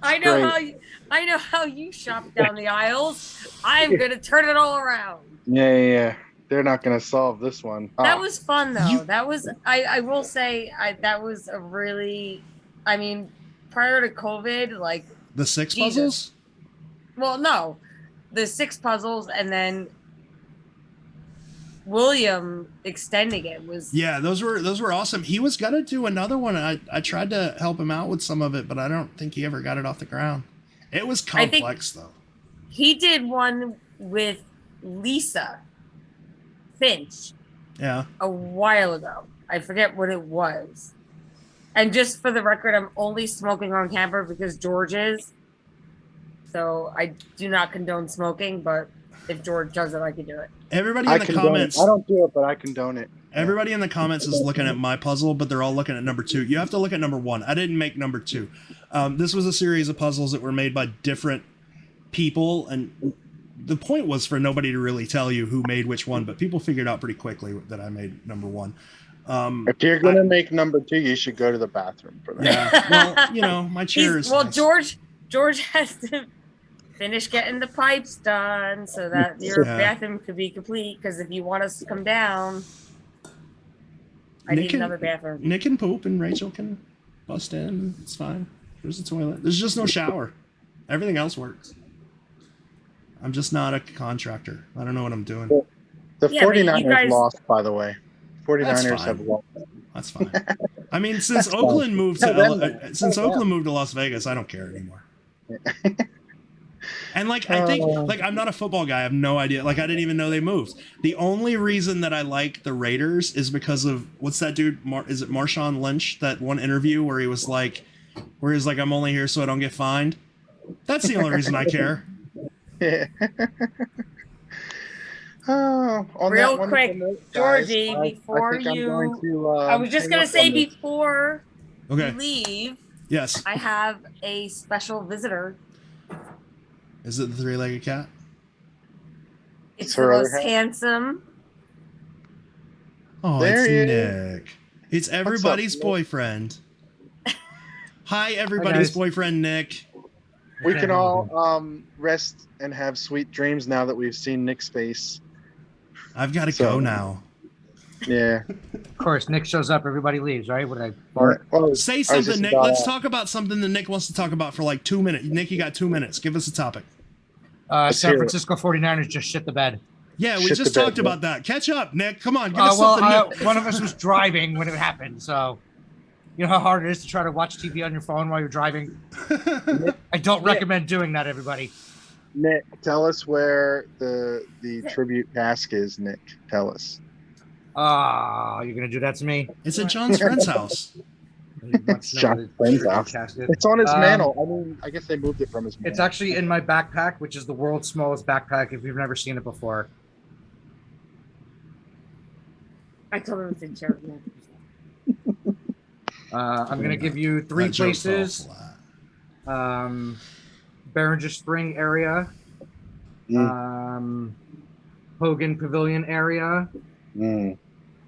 I know Great. I know how you shop down the aisles. I'm gonna turn it all around." Yeah. They're not going to solve this one. That Oh, was fun though. That was I will say that was a really, I mean, prior to COVID, like The Six Jesus. puzzles? Well, no, the 6 puzzles, and then William extending it was Yeah, those were awesome. He was gonna do another one. I tried to help him out with some of it, but I don't think he ever got it off the ground. It was complex though. He did one with Lisa Finch Yeah. a while ago. I forget what it was. And just for the record, I'm only smoking on camera because George is. So I do not condone smoking, but if George does it, I can do it. Everybody I in the condone comments. it. I don't do it, but I condone it. Everybody in the comments is looking at my puzzle, but they're all looking at number 2. You have to look at number 1. I didn't make number 2. This was a series of puzzles that were made by different people, and the point was for nobody to really tell you who made which one, but people figured out pretty quickly that I made number 1. If you're going to make number 2, you should go to the bathroom for that. Yeah, well, you know, my chair is Well, nice. George has to finish getting the pipes done so that your Yeah. bathroom could be complete. Because if you want us to come down, I need another bathroom. Nick can poop and Rachel can bust in. It's fine. There's a toilet. There's just no shower. Everything else works. I'm just not a contractor. I don't know what I'm doing. The Yeah, but you 49ers guys- lost, by the way. 49ers fine. have lost. That's fine. I mean, since That's Oakland fine. moved Tell them to that. since Tell them. Oakland moved to Las Vegas, I don't care anymore. And like, I think, like, I'm not a football guy. I have no idea. Like, I didn't even know they moved. The only reason that I like the Raiders is because of what's that dude? Is it Marshawn Lynch? That one interview where he was like, I'm only here so I don't get fined. That's the only reason I care. On Real that quick, wonderful note, guys, Georgie, I before think I'm you- going to, I was just hang gonna up say on this. before Okay. you leave, Yes. I have a special visitor. Is it the three-legged cat? It's her the other most half? handsome. Oh, There he it's is. Nick. It's everybody's Nick? boyfriend. Hi, everybody's guys. boyfriend, Nick. We can all rest and have sweet dreams now that we've seen Nick's face. I've got to So- go now. Yeah. Of course, Nick shows up, everybody leaves, right? What did I bark? Oh, Say I was something, just Nick. about Let's to- talk about something that Nick wants to talk about for like 2 minutes. Nick, you got 2 minutes. Give us a topic. Let's San hear it. Francisco 49ers just shit the bed. Yeah, we Shit just the bed, talked yeah. about that. Catch up, Nick. Come on, give us Well, something new. one of us was driving when it happened, so you know how hard it is to try to watch TV on your phone while you're driving. I don't recommend doing that, everybody. Nick, tell us where the tribute cask is, Nick. Tell us. You're gonna do that to me? It's at John's friend's house. It's John's friend's house. It's on his mantle. I mean, I guess they moved it from his mantle. It's actually in my backpack, which is the world's smallest backpack if you've never seen it before. I told him it's in charity. I'm gonna give you 3 That joke fell places. flat. Behringer Spring area, Hogan Pavilion area, Mm.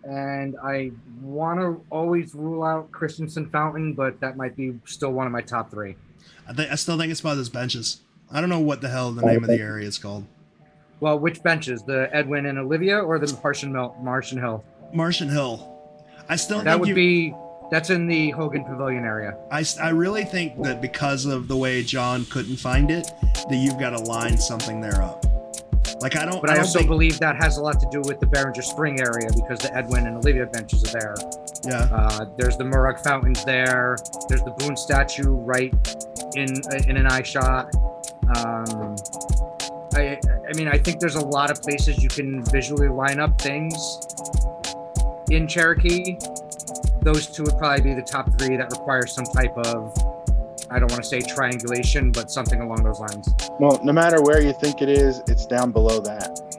and I want to always rule out Christensen Fountain, but that might be still one of my top 3. I still think it's by those benches. I don't know what the hell the name of the area is called. Well, which benches? The Edwin and Olivia or the Martian Hill? Martian Hill. I still That think would you. be That's in the Hogan Pavilion area. I really think that because of the way John couldn't find it, that you've got to line something there up. Like I don't. But I don't also think, believe that has a lot to do with the Behringer Spring area because the Edwin and Olivia benches are there. Yeah. There's the Murrock fountains there. There's the Boone statue right in an eye shot. I mean, I think there's a lot of places you can visually line up things in Cherokee. Those two would probably be the top three that require some type of, I don't want to say triangulation, but something along those lines. Well, no matter where you think it is, it's down below that.